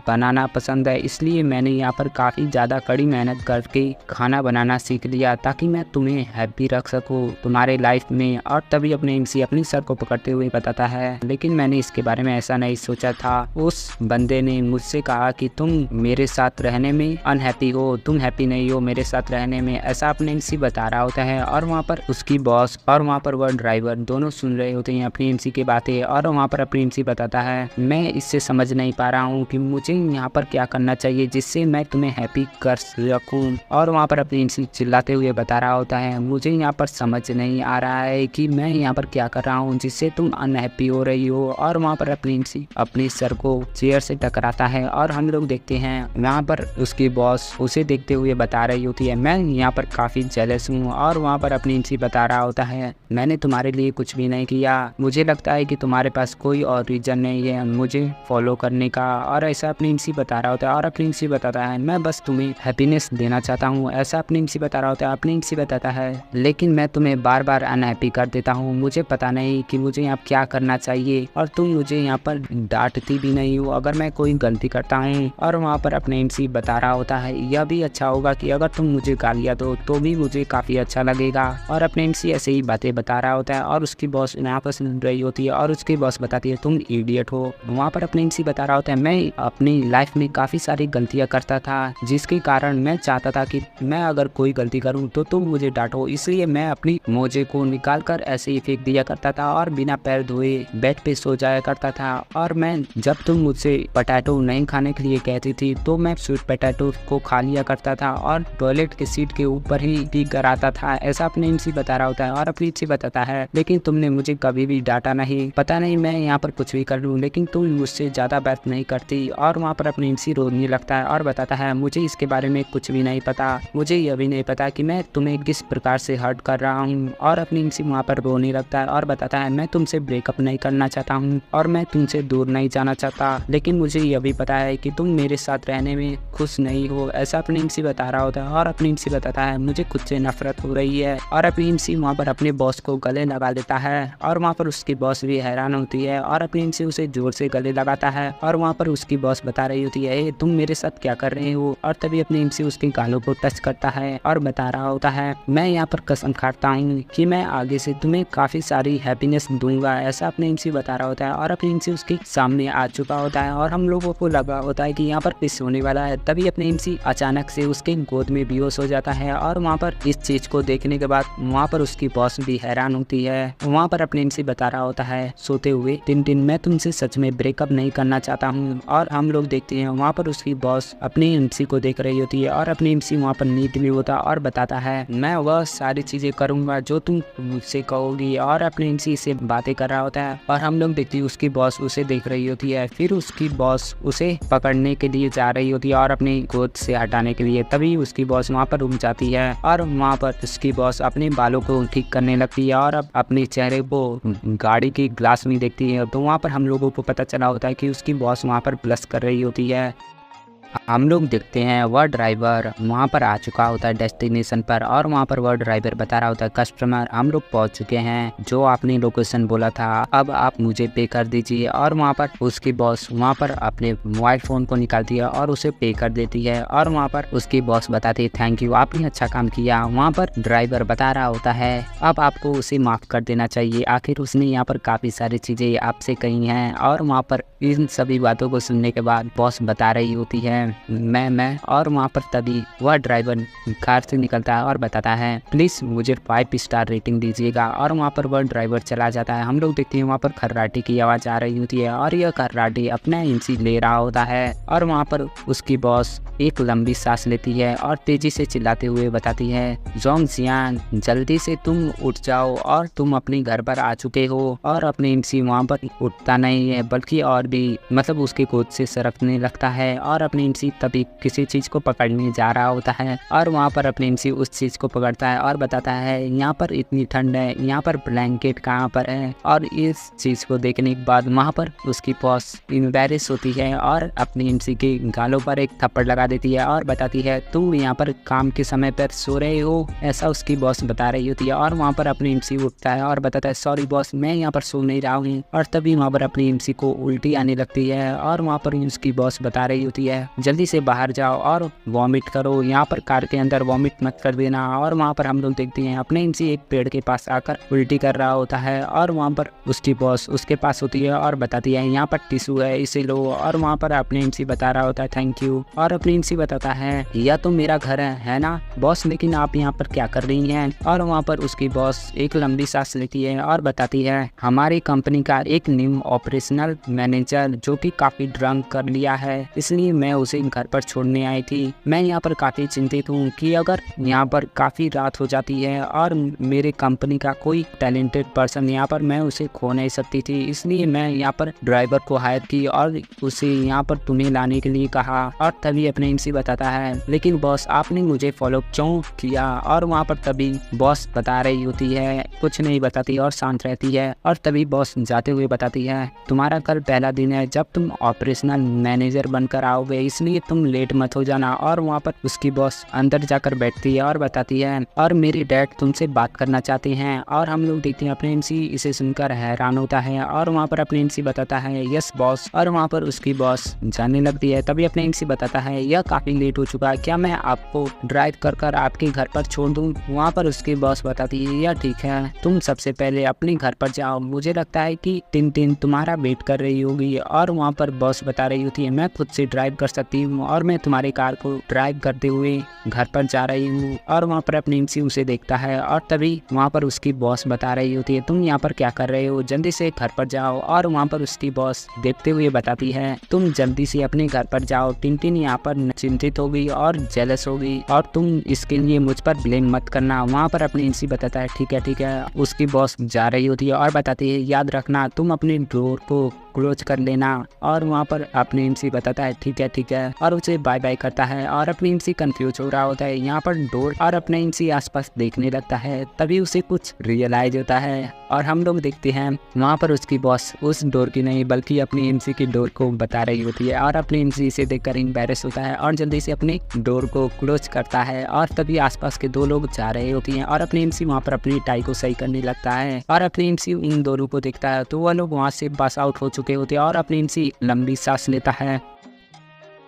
Speaker 1: बनाना पसंद है, इसलिए मैंने यहाँ पर काफी ज्यादा कड़ी मेहनत करके खाना बनाना सीख लिया ताकि मैं तुम्हें हैप्पी रख सकूं तुम्हारे लाइफ में। और तभी अपने एमसी अपनी सर को पकड़ते हुए बताता है लेकिन मैंने इसके बारे में ऐसा नहीं सोचा था, उस बंदे ने मुझसे कहा कि तुम मेरे साथ रहने में अनहैप्पी हो, तुम हैप्पी नहीं हो मेरे साथ रहने में, ऐसा अपने एमसी बता रहा होता है। और वहाँ पर उसकी बॉस और वहाँ पर वह ड्राइवर दोनों सुन रहे होते हैं अपनी एमसी की बातें। और वहाँ पर अपनी एमसी बताता है मैं इससे समझ नहीं पा रहा हूँ कि मुझे यहाँ पर क्या करना चाहिए जिससे मैं तुम्हें हैप्पी कर सकूँ। और वहाँ पर अपनी एमसी चिल्लाते हुए बता रहा होता है मुझे यहाँ पर समझ नहीं आ रहा है कि मैं यहाँ पर क्या कर रहा हूँ जिससे तुम अनहैप्पी हो रही हो। और वहाँ पर अपनी एमसी अपने सर को चेयर से टकराता है और हम लोग देखते हैं वहाँ पर उसकी बॉस उसे देखते हुए बता रही होती है मैं यहाँ पर काफी जेलस हूँ। और वहाँ पर अपनी एमसी बता रहा होता है मैंने तुम्हारे लिए कुछ भी नहीं किया, मुझे लगता है कि तुम्हारे पास कोई और रीजन नहीं है मुझे फॉलो करने का, और ऐसा अपनी एमसी बता रहा होता है। और अपनी एमसी बताता है मैं बस तुम्हें हैप्पीनेस देना चाहता हूँ, ऐसा अपनी एमसी बता रहा होता है। अपनी एमसी बताता है लेकिन मैं तुम्हें बार बार अनहैप्पी कर देता हूँ, मुझे पता नहीं कि मुझे यहाँ क्या करना चाहिए, और तुम मुझे यहाँ पर डांटती भी नहीं हो अगर मैं कोई गलती करता हूँ। और वहाँ पर अपने एमसी बता रहा होता है यह भी अच्छा होगा कि अगर तुम मुझे गालियाँ दो तो भी मुझे काफ़ी अच्छा लगेगा। और अपने एमसी ऐसे ही बातें बता रहा होता है और उसकी बॉस यहाँ पर सुन रही होती है और उसकी बॉस बताती है तुम इडियट हो। वहाँ पर अपने एमसी बता रहा होता है मैं अपनी लाइफ में काफ़ी सारी गलतियाँ करता था जिसके कारण मैं चाहता था कि मैं अगर कोई गलती करूँ तो तुम मुझे डांटो, इसलिए मैं अपनी मोजे को निकाल कर ऐसे ही फेंक दिया करता था और बिना पैर धोए बेड पे सो जाया करता था। और मैं जब तुम मुझसे पोटैटो नहीं खाने के लिए कहती थी तो मैं स्वीट पोटैटो को खा लिया करता था और टॉयलेट के सीट के ऊपर ही पी कर आता था, ऐसा अपने एमसी बता रहा होता है। और अपनी एमसी बताता है लेकिन तुमने मुझे कभी भी डांटा नहीं, पता नहीं मैं यहाँ पर कुछ भी कर लूँ लेकिन तुम मुझसे ज़्यादा बात नहीं करती। और वहाँ पर अपनी एमसी रोने लगता है और बताता है मुझे इसके बारे में कुछ भी नहीं पता, मुझे यह भी नहीं पता कि मैं तुम्हें किस प्रकार से हर्ट कर रहा हूँ। और अपनी एमसी वहाँ पर रोने लगता है और बताता है मैं तुमसे ब्रेकअप नहीं करना चाहता हूँ और मैं तुमसे दूर नहीं जाना चाहता, लेकिन मुझे यह भी पता है कि तुम मेरे साथ रहने में खुश नहीं हो, ऐसा अपनी एमसी बता रहा होता है। और अपनी एमसी बताता है मुझे खुद से नफरत हो रही है। और अपनी एमसी वहाँ पर अपने बॉस को गले लगा लेता है और वहाँ पर उसकी बॉस भी हैरान होती है और अपनी एमसी उसे जोर से गले लगाता है। और वहाँ पर उसकी बॉस बता रही होती है तुम मेरे साथ क्या कर रहे हो। और तभी अपनी एमसी उसके गालों को टच करता है और बता रहा होता है मैं यहाँ पर कसम खाता हूँ कि मैं आगे से तुम्हें काफी सारी हैप्पीनेस दूंगा, ऐसा अपने एमसी बता रहा होता है। और अपनी एमसी उसके सामने आ चुका होता है और हम लोगों को लगा होता है कि यहाँ पर किस होने वाला है। तभी अपने एमसी अचानक से उसके गोद में बेहोश हो जाता है और वहाँ पर इस चीज को देखने के बाद वहाँ पर उसकी बॉस भी हैरान होती है। वहाँ पर अपने एमसी बता रहा होता है सोते हुए टिन मैं तुमसे सच में ब्रेकअप नहीं करना चाहता हूँ। और हम लोग देखते हैं वहाँ पर उसकी बॉस अपनी एमसी को देख रही होती है और अपनी एमसी वहाँ पर नींद में होता और बताता है मैं वह सारी चीजें करूंगा जो तुम मुझसे कहोगी। और अपनी एमसी से बातें कर रहा होता है और हम लोग देखते हैं उसकी बॉस उसे देख रही होती है। फिर उसकी बॉस उसे पकड़ने के लिए जा रही होती है और अपनी गोद से हटाने के लिए, तभी उसकी बॉस वहाँ पर रुक जाती है और वहाँ पर उसकी बॉस अपने बालों को ठीक करने लगती है और अब अपने चेहरे को गाड़ी की ग्लास में देखती है। तो वहाँ पर हम लोगों को पता चला होता है कि उसकी बॉस वहाँ पर ब्लश कर रही होती है। हम लोग देखते हैं वह ड्राइवर वहाँ पर आ चुका होता है डेस्टिनेशन पर और वहाँ पर वह ड्राइवर बता रहा होता है कस्टमर हम लोग पहुँच चुके हैं, जो आपने लोकेशन बोला था अब आप मुझे पे कर दीजिए। और वहाँ पर उसकी बॉस वहाँ पर अपने मोबाइल फ़ोन को निकालती है और उसे पे कर देती है और वहाँ पर उसकी बॉस बताती है थैंक यू आपने अच्छा काम किया। वहाँ पर ड्राइवर बता रहा होता है अब आपको उसे माफ़ कर देना चाहिए, आखिर उसने यहाँ पर काफ़ी सारी चीज़ें आपसे कही हैं। और वहाँ पर इन सभी बातों को सुनने के बाद बॉस बता रही होती है मैं और वहाँ पर तभी वह ड्राइवर कार से निकलता है और बताता है प्लीज मुझे 5 स्टार रेटिंग दीजिएगा। और वहाँ पर वह ड्राइवर चला जाता है। हम लोग देखते हैं वहाँ पर खर्राटे की आवाज़ आ रही होती है और यह खर्राटे अपना एमसी ले रहा होता है और वहाँ पर उसकी बॉस एक लंबी सांस लेती है और तेजी से चिल्लाते हुए बताती है जोंग जियान जल्दी से तुम उठ जाओ और तुम अपने घर पर आ चुके हो। और अपने एमसी वहाँ पर उठता नहीं है बल्कि और भी मतलब उसके गोद से सरकने लगता है और अपने एमसी तभी किसी चीज को पकड़ने जा रहा होता है और वहाँ पर अपने एमसी उस चीज को पकड़ता है और बताता है यहाँ पर इतनी ठंड है, यहाँ पर ब्लैंकेट कहाँ पर है। और इस चीज को देखने के बाद वहाँ पर उसकी बॉस एम्बैरेस होती है और अपनी एमसी के गालों पर एक थप्पड़ लगा देती है और बताती है तुम यहाँ पर काम के समय पर सो रहे हो, ऐसा उसकी बॉस बता रही होती है। और वहाँ पर अपनी एमसी उठता है और बताता है सॉरी बॉस मैं यहाँ पर सो नहीं रहा हूँ। और तभी वहाँ पर अपनी एमसी को उल्टी आने लगती है और वहाँ पर उसकी बॉस बता रही होती है जल्दी से बाहर जाओ और वॉमिट करो, यहाँ पर कार के अंदर वॉमिट मत कर देना। और वहाँ पर हम लोग देखते हैं अपने एमसी एक पेड़ के पास आकर उल्टी कर रहा होता है और वहाँ पर उसकी बॉस उसके पास होती है और बताती है यहाँ पर टिश्यू है इसे लो। और वहाँ पर अपने एमसी बता रहा होता है थैंक यू। और अपने एमसी बताता है यह तो मेरा घर है ना बॉस, लेकिन आप यहाँ पर क्या कर रही हैं। और वहाँ पर उसकी बॉस एक लंबी सांस लेती है और बताती है हमारी कंपनी का एक न्यू ऑपरेशनल मैनेजर जो कि काफी ड्रंक कर लिया है, इसलिए मैं उसे घर पर छोड़ने आई थी। मैं यहाँ पर काफ़ी चिंतित हूँ कि अगर यहाँ पर काफ़ी रात हो जाती है और मेरे कंपनी का कोई टैलेंटेड पर्सन यहाँ पर, मैं उसे खो नहीं सकती थी। इसलिए मैं यहाँ पर ड्राइवर को हायर की और उसे यहाँ पर तुम्हें लाने के लिए कहा। और तभी अपने एमसी बताता है, लेकिन बॉस आपने मुझे फॉलो क्यों किया? और वहाँ पर तभी बॉस बता रही होती है, कुछ नहीं बताती और शांत रहती है। और तभी बॉस जाते हुए बताती है, तुम्हारा कल पहला दिन है जब तुम ऑपरेशनल मैनेजर बनकर आओगे, इसलिए तुम लेट मत हो जाना। और वहाँ पर उसकी बॉस अंदर जाकर बैठती है और बताती है, और मेरे डैड तुमसे बात करना चाहते हैं। और हम लोग देखते हैं अपने एमसी इसे सुनकर हैरान होता है और वहाँ पर अपने एमसी बताता है, यस बॉस। और वहाँ पर उसकी बॉस जाने लगती है। तभी अपने एमसी बताता है, यह काफी लेट हो चुका है, क्या मैं आपको ड्राइव कर आपके घर पर छोड़ दूं? वहाँ पर उसकी बॉस बताती है, यह ठीक है, तुम सबसे पहले अपने घर पर जाओ, मुझे लगता है कि टिन तुम्हारा वेट कर रही होगी। और वहाँ पर बॉस बता रही होती है, मैं खुद से ड्राइव कर सकती हूँ और मैं तुम्हारी कार को ड्राइव करते हुए घर पर जा रही हूँ। और वहाँ पर अपने एमसी उसे देखता है और तभी वहाँ पर उसकी बॉस बता रही होती है, तुम यहाँ पर क्या कर रहे हो, जल्दी से घर पर जाओ। और वहाँ पर उसकी बॉस देखते हुए बताती है, तुम जल्दी से अपने घर पर जाओ। टिन यहाँ पर चिंतित होगी और जेलस होगी और तुम इसके लिए मुझ पर ब्लेम मत करना। वहाँ पर अपने एमसी बताता है, ठीक है। उसकी बॉस जा रही होती है और बताती है, याद रखना तुम अपने डोर को क्लोज कर लेना। और वहाँ पर अपने एमसी बताता है, ठीक है और उसे बाय बाय करता है। और अपने एमसी कंफ्यूज हो रहा होता है यहाँ पर डोर, और अपने एमसी आसपास देखने लगता है। तभी उसे कुछ रियलाइज होता है और हम लोग देखते हैं वहाँ पर उसकी बॉस उस डोर की नहीं बल्कि अपनी एमसी की डोर को बता रही होती है। और अपनी एमसी इसे देखकर एम्बैरेस होता है और जल्दी से अपनी डोर को क्लोज करता है। और तभी आसपास के दो लोग जा रहे होती हैं और अपनी एमसी वहाँ पर अपनी टाई को सही करने लगता है। और अपनी एमसी इन दोनों को देखता है तो वह लोग वहाँ से पास आउट हो चुके होते हैं और अपनी एमसी लंबी सांस लेता है।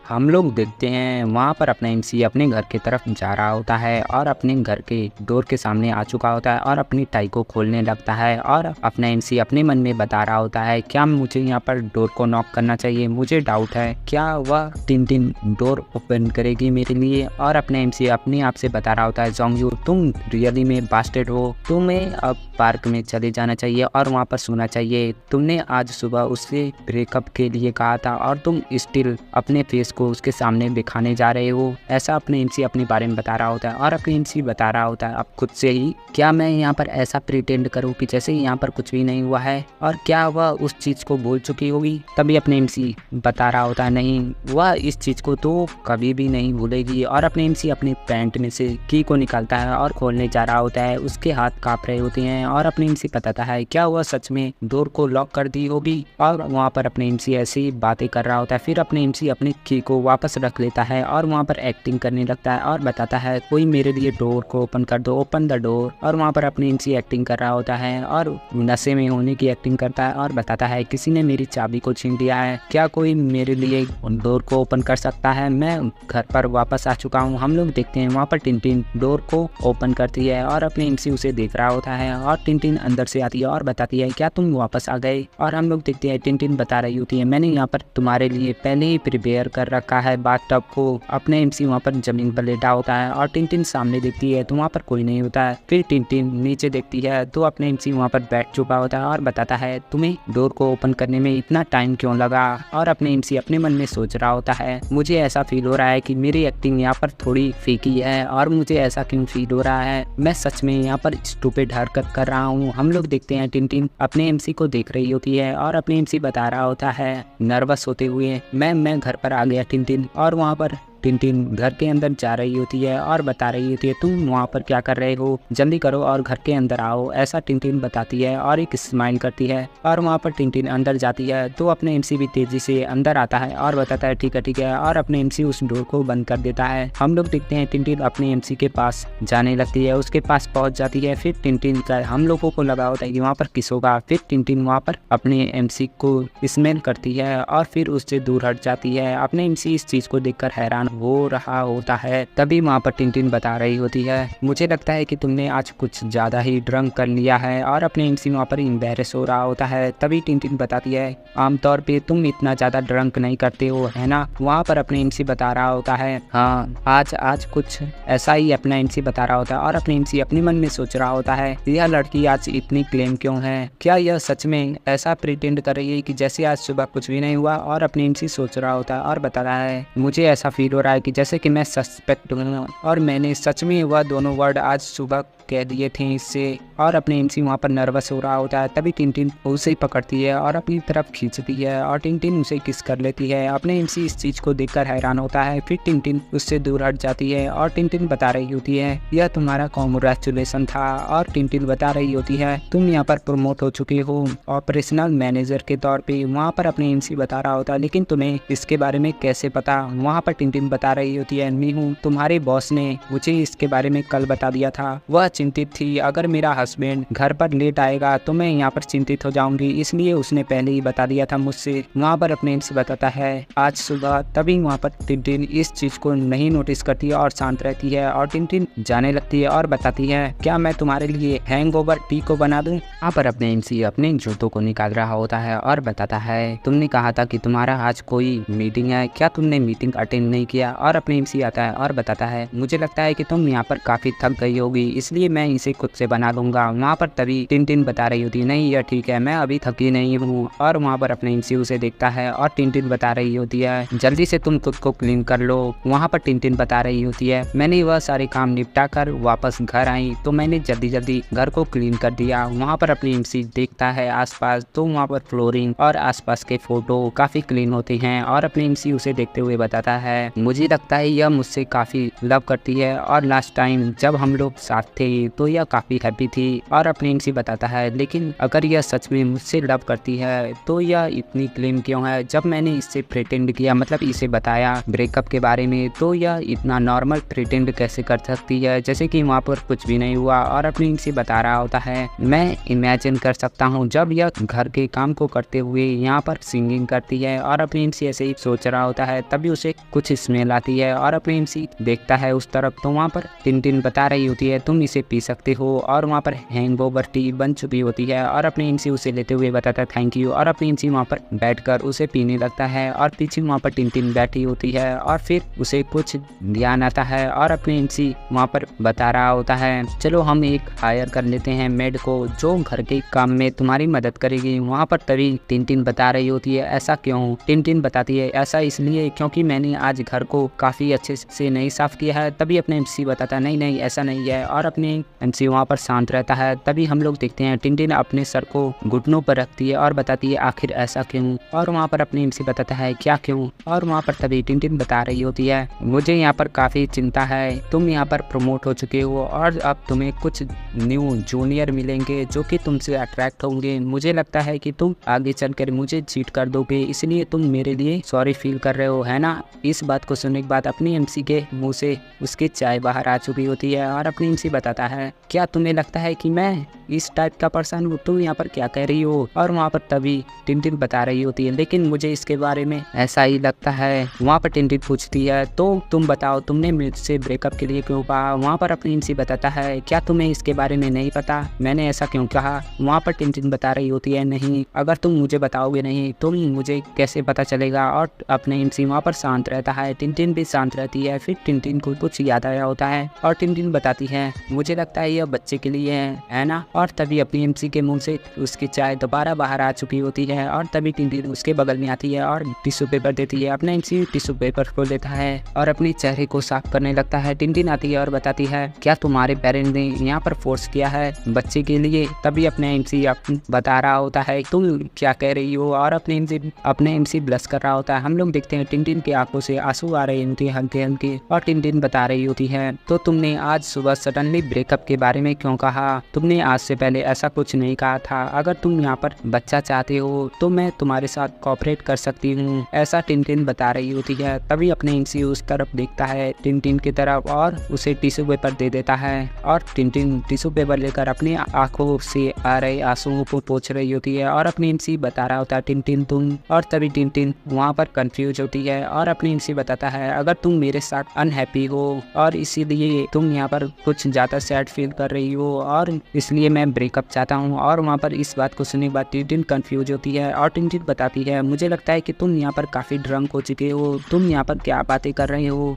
Speaker 1: हम लोग देखते हैं वहाँ पर अपना एमसी अपने घर की तरफ जा रहा होता है और अपने घर के डोर के सामने आ चुका होता है और अपनी टाई को खोलने लगता है। और अपना एमसी अपने मन में बता रहा होता है, क्या मुझे यहाँ पर डोर को नॉक करना चाहिए? मुझे डाउट है, क्या वह टिन डोर ओपन करेगी मेरे लिए? और अपना एमसी अपने आप से बता रहा होता है, जोंगयू तुम रियली में बास्टेड हो, तुम्हें अब पार्क में चले जाना चाहिए और वहाँ पर सोना चाहिए। तुमने आज सुबह उससे ब्रेकअप के लिए कहा था और तुम स्टिल अपने फेस को उसके सामने दिखाने जा रहे हो। ऐसा अपने एमसी अपने बारे में बता रहा होता है और अपने एमसी बता रहा होता है अब खुद से ही, क्या मैं यहाँ पर ऐसा प्रिटेंड करूँ कि जैसे यहाँ पर कुछ भी नहीं हुआ है? और क्या वह उस चीज़ को भूल चुकी होगी? तभी अपने एमसी बता रहा होता है, नहीं, वह इस चीज़ को तो कभी भी नहीं भूलेगी। और अपने एमसी अपने पैंट में से की को निकालता है और खोलने जा रहा होता है। उसके हाथ काँप रहे होते हैं और अपने एमसी बताता है, क्या वह सच में डोर को लॉक कर दी होगी? और वहाँ पर अपने एमसी ऐसी बातें कर रहा होता है। फिर अपने एमसी अपनी की को वापस रख लेता है और वहाँ पर एक्टिंग करने लगता है और बताता है, कोई मेरे लिए डोर को ओपन कर दो, ओपन द डोर। और वहाँ पर अपनी एमसी एक्टिंग कर रहा होता है और नशे में होने की एक्टिंग करता है और बताता है, किसी ने मेरी चाबी को छीन लिया है, क्या कोई मेरे लिए डोर को ओपन कर सकता है? मैं घर पर वापस आ चुका हूँ। हम लोग देखते हैं वहाँ पर टिन डोर को ओपन करती है और अपने एमसी उसे देख रहा होता है और टिन अंदर से आती है और बताती है, क्या तुम वापस आ गए? और हम लोग देखते हैं टिन बता रही होती है, मैंने यहाँ पर तुम्हारे लिए पहले ही प्रिपेयर कर रखा है बाथटब को। अपने एमसी वहाँ पर जमीन पर लेटा होता है और टिन सामने देखती है तो वहाँ पर कोई नहीं होता है। फिर टिन नीचे देखती है तो अपने एमसी वहाँ पर बैठ चुका होता है और बताता है, तुम्हें डोर को ओपन करने में इतना टाइम क्यों लगा? और अपने एमसी अपने मन में सोच रहा होता है, मुझे ऐसा फील हो रहा है कि मेरी एक्टिंग यहाँ पर थोड़ी फीकी है और मुझे ऐसा क्यों फील हो रहा है, मैं सच में यहाँ पर स्टूपिड हरकत कर रहा हूँ। हम लोग देखते हैं टिन अपने एमसी को देख रही होती है और अपने एमसी बता रहा होता है नर्वस होते हुए, मैं घर पर आ गया टिन। और वहाँ पर टिन घर के अंदर जा रही होती है और बता रही होती है, तुम वहाँ पर क्या कर रहे हो, जल्दी करो और घर के अंदर आओ, ऐसा टिन बताती है और एक स्माइल करती है। और वहाँ पर टिन अंदर जाती है तो अपने एमसी भी तेजी से अंदर आता है और बताता है, ठीक है और अपने एमसी उस डोर को बंद कर देता है। हम लोग देखते हैं टिन अपने एमसी के पास जाने लगती है, उसके पास पहुँच जाती है। फिर टिन का हम लोगों को लगा होता है कि वहाँ पर किस होगा। फिर टिन वहाँ पर अपने एमसी को स्मेल करती है और फिर उससे दूर हट जाती है। अपने एमसी इस चीज़ को देखकर हैरान हो रहा होता है तभी वहाँ पर टिनटिन बता रही होती है, मुझे लगता है कि तुमने आज कुछ ज़्यादा ही ड्रंक कर लिया है। और अपने एमसी वहाँ पर एम्बैरेस हो रहा होता है तभी टिनटिन बताती है, आमतौर पे तुम इतना ज़्यादा ड्रंक नहीं करते हो है ना। वहाँ पर अपने एमसी बता रहा होता है हाँ आज कुछ ऐसा ही अपना एमसी बता रहा होता है। और अपने एमसी अपने मन में सोच रहा होता है यह लड़की आज इतनी क्लेम क्यों है, क्या यह सच में ऐसा प्रिटेंड कर रही है कि जैसे आज सुबह कुछ भी नहीं हुआ। और अपने एमसी सोच रहा होता है और बता रहा है मुझे ऐसा फील हो रहा है कि जैसे कि मैं सस्पेक्ट हूँ और मैंने सच में वह दोनों वर्ड आज सुबह कह दिए थे इससे। और अपने एमसी वहाँ पर नर्वस हो रहा होता है तभी टिनटिन उसे पकड़ती है और अपनी तरफ खींचती है और टिनटिन उसे किस कर लेती है। अपने एमसी इस चीज को देखकर हैरान होता है, फिर टिनटिन उससे दूर हट जाती है और टिनटिन बता रही होती है यह तुम्हारा कांग्रेचुलेशन था। और टिनटिन बता रही होती है तुम यहाँ पर प्रमोट हो चुके हो ऑपरेशनल मैनेजर के तौर पे। वहाँ पर अपने एमसी बता रहा होता है लेकिन तुम्हें इसके बारे में कैसे पता। वहाँ पर टिनटिन बता रही होती है मैं हूँ, तुम्हारे बॉस ने मुझे इसके बारे में कल बता दिया था। वह चिंतित थी अगर मेरा हस्बैंड घर पर लेट आएगा तो मैं यहाँ पर चिंतित हो जाऊंगी, इसलिए उसने पहले ही बता दिया था मुझसे। वहाँ पर अपने एमसी बताता है आज सुबह तभी वहाँ पर टिनटिन इस चीज को नहीं नोटिस करती है और शांत रहती है। और टिनटिन जाने लगती है और बताती है क्या मैं तुम्हारे लिए हैंगओवर टी को बना दूं। वहाँ पर अपने एमसी अपने जूतों को निकाल रहा होता है और बताता है तुमने कहा था कि तुम्हारा आज कोई मीटिंग है, क्या तुमने मीटिंग अटेंड नहीं किया। और अपने एमसी आता है और बताता है मुझे लगता है कि तुम यहाँ पर काफी थक गई होगी इसलिए मैं इसे खुद से बना दूंगा। वहाँ पर तभी टिनटिन बता रही होती है नहीं यह ठीक है, मैं अभी थकी नहीं हूँ। और वहाँ पर अपने एमसी उसे देखता है और टिनटिन बता रही होती है जल्दी से तुम खुद को क्लीन कर लो। वहाँ पर टिनटिन बता रही होती है मैंने वह सारे काम निपटा कर वापस घर आई तो मैंने जल्दी जल्दी घर को क्लीन कर दिया। वहाँ पर अपनी एमसी देखता है आसपास तो वहाँ पर फ्लोरिंग और आसपास के फोटो काफी क्लीन होते हैं। और अपनी एमसी उसे देखते हुए बताता है मुझे लगता है यह मुझसे काफी लव करती है और लास्ट टाइम जब हम लोग साथ थे तो यह काफी हैप्पी थी। और अपने एमसी बताता है लेकिन अगर यह सच में मुझसे लव करती है तो यह इतनी क्लेम क्यों है। जब मैंने इससे प्रिटेंड किया मतलब इसे बताया ब्रेकअप के बारे में तो यह इतना नॉर्मल प्रिटेंड कैसे कर सकती है जैसे कि वहाँ पर कुछ भी नहीं हुआ। और अपने एमसी बता रहा होता है मैं इमेजिन कर सकता हूँ जब यह घर के काम को करते हुए यहाँ पर सिंगिंग करती है। और अपने एमसी ऐसे ही सोच रहा होता है तभी उसे कुछ स्मेल आती है और अपने एमसी देखता है उस तरफ तो वहाँ पर टिनटिन बता रही होती है तुम इसे पी सकते हो। और वहाँ पर हैंगओवर टी बन चुकी होती है और अपने एमसी उसे लेते हुए बताता है थैंक यू। और अपने एमसी वहाँ पर बैठकर उसे पीने लगता है और पीछे वहाँ पर टिनटिन बैठी होती है और फिर उसे कुछ ध्यान आता है और अपने एमसी वहाँ पर बता रहा होता है चलो हम एक हायर कर लेते हैं मेड को जो घर के काम में तुम्हारी मदद करेगी। वहाँ पर तभी टिनटिन बता रही होती है ऐसा क्यों। टिनटिन बताती है ऐसा इसलिए क्योंकि मैंने आज घर को काफी अच्छे से नहीं साफ किया है। तभी अपने एमसी बताता है नहीं नहीं ऐसा नहीं है। और अपने एमसी वहाँ पर शांत रहता है तभी हम लोग देखते हैं टिनटिन अपने सर को घुटनों पर रखती है और बताती है आखिर ऐसा क्यों। और वहाँ पर अपने एमसी बताता है क्या क्यों। और वहाँ पर तभी टिनटिन बता रही होती है मुझे यहाँ पर काफी चिंता है, तुम यहाँ पर प्रमोट हो चुके हो और अब तुम्हें कुछ न्यू जूनियर मिलेंगे जो कि तुमसे अट्रैक्ट होंगे। मुझे लगता है कि तुम आगे चलकर मुझे चीट कर दोगे इसलिए तुम मेरे लिए सॉरी फील कर रहे हो है ना। इस बात को सुनने के बाद अपनी एमसी के मुंह से उसकी चाय बाहर आ चुकी होती है और अपनी एमसी बताता है क्या तुम्हें लगता है कि मैं इस टाइप का पर्सन हूँ, तुम यहाँ पर क्या कह रही हो। और वहाँ पर तभी टिनटिन बता रही होती है लेकिन मुझे इसके बारे में ऐसा ही लगता है। वहाँ पर टिनटिन पूछती है तो तुम बताओ तुमने मुझसे ब्रेकअप के लिए क्यों कहा। वहाँ पर अपनी एमसी बताता है क्या तुम्हें इसके बारे में नहीं पता मैंने ऐसा क्यों कहा। वहाँ पर टिनटिन बता रही होती है नहीं अगर तुम मुझे बताओगे नहीं तो मुझे कैसे पता चलेगा। और अपने एमसी वहाँ पर शांत रहता है, टिनटिन भी शांत रहती है। फिर टिनटिन को कुछ याद आया होता है और टिनटिन बताती है मुझे लगता है यह बच्चे के लिए है ना। और तभी अपनी एमसी के मुंह से उसकी चाय दोबारा बाहर आ चुकी होती है और तभी टिनटिन उसके बगल में आती है और टिश्यू पेपर देती है। अपना एमसी टिश्यू पेपर को लेता है और अपनी चेहरे को साफ करने लगता है। टिनटिन आती है और बताती है क्या तुम्हारे पेरेंट्स ने यहाँ पर फोर्स किया है बच्चे के लिए। तभी अपने एमसी बता रहा होता है तुम क्या कह रही हो। और अपने एमसी ब्लश कर रहा होता है। हम लोग देखते हैं टिनटिन की आंखों से आंसू आ रहे होते हैं हल्के हल्के और टिनटिन बता रही होती है तो तुमने आज सुबह सडनली ब्रेक ब्रेकअप के बारे में क्यों कहा? तुमने आज से पहले ऐसा कुछ नहीं कहा था। अगर तुम यहाँ पर बच्चा चाहते हो तो मैं तुम्हारे साथ कोऑपरेट कर सकती हूँ, ऐसा टिनटिन बता रही होती है। तभी अपने इंसी उस तरफ देखता है टिनटिन की तरफ और उसे टिश्यू पेपर दे देता है और टिनटिन टिश्यू पेपर लेकर अपनी आंखों से आ रहे आंसुओं को पोंछ रही होती है और अपनी इंसी बता रहा होता है टिनटिन तुम। और तभी टिनटिन वहाँ पर कंफ्यूज होती है और अपनी इंसी बताता है अगर तुम मेरे साथ अनहैप्पी हो और इसीलिए तुम यहाँ पर कुछ ज़्यादा सैड फील कर रही हो और इसलिए मैं ब्रेकअप चाहता हूँ। और वहाँ पर इस बात को सुनने के बाद टिनटिन कंफ्यूज होती है और टिनटिन बताती है मुझे लगता है कि तुम यहाँ पर काफ़ी ड्रंक हो चुके हो, तुम यहाँ पर क्या बातें कर रहे हो।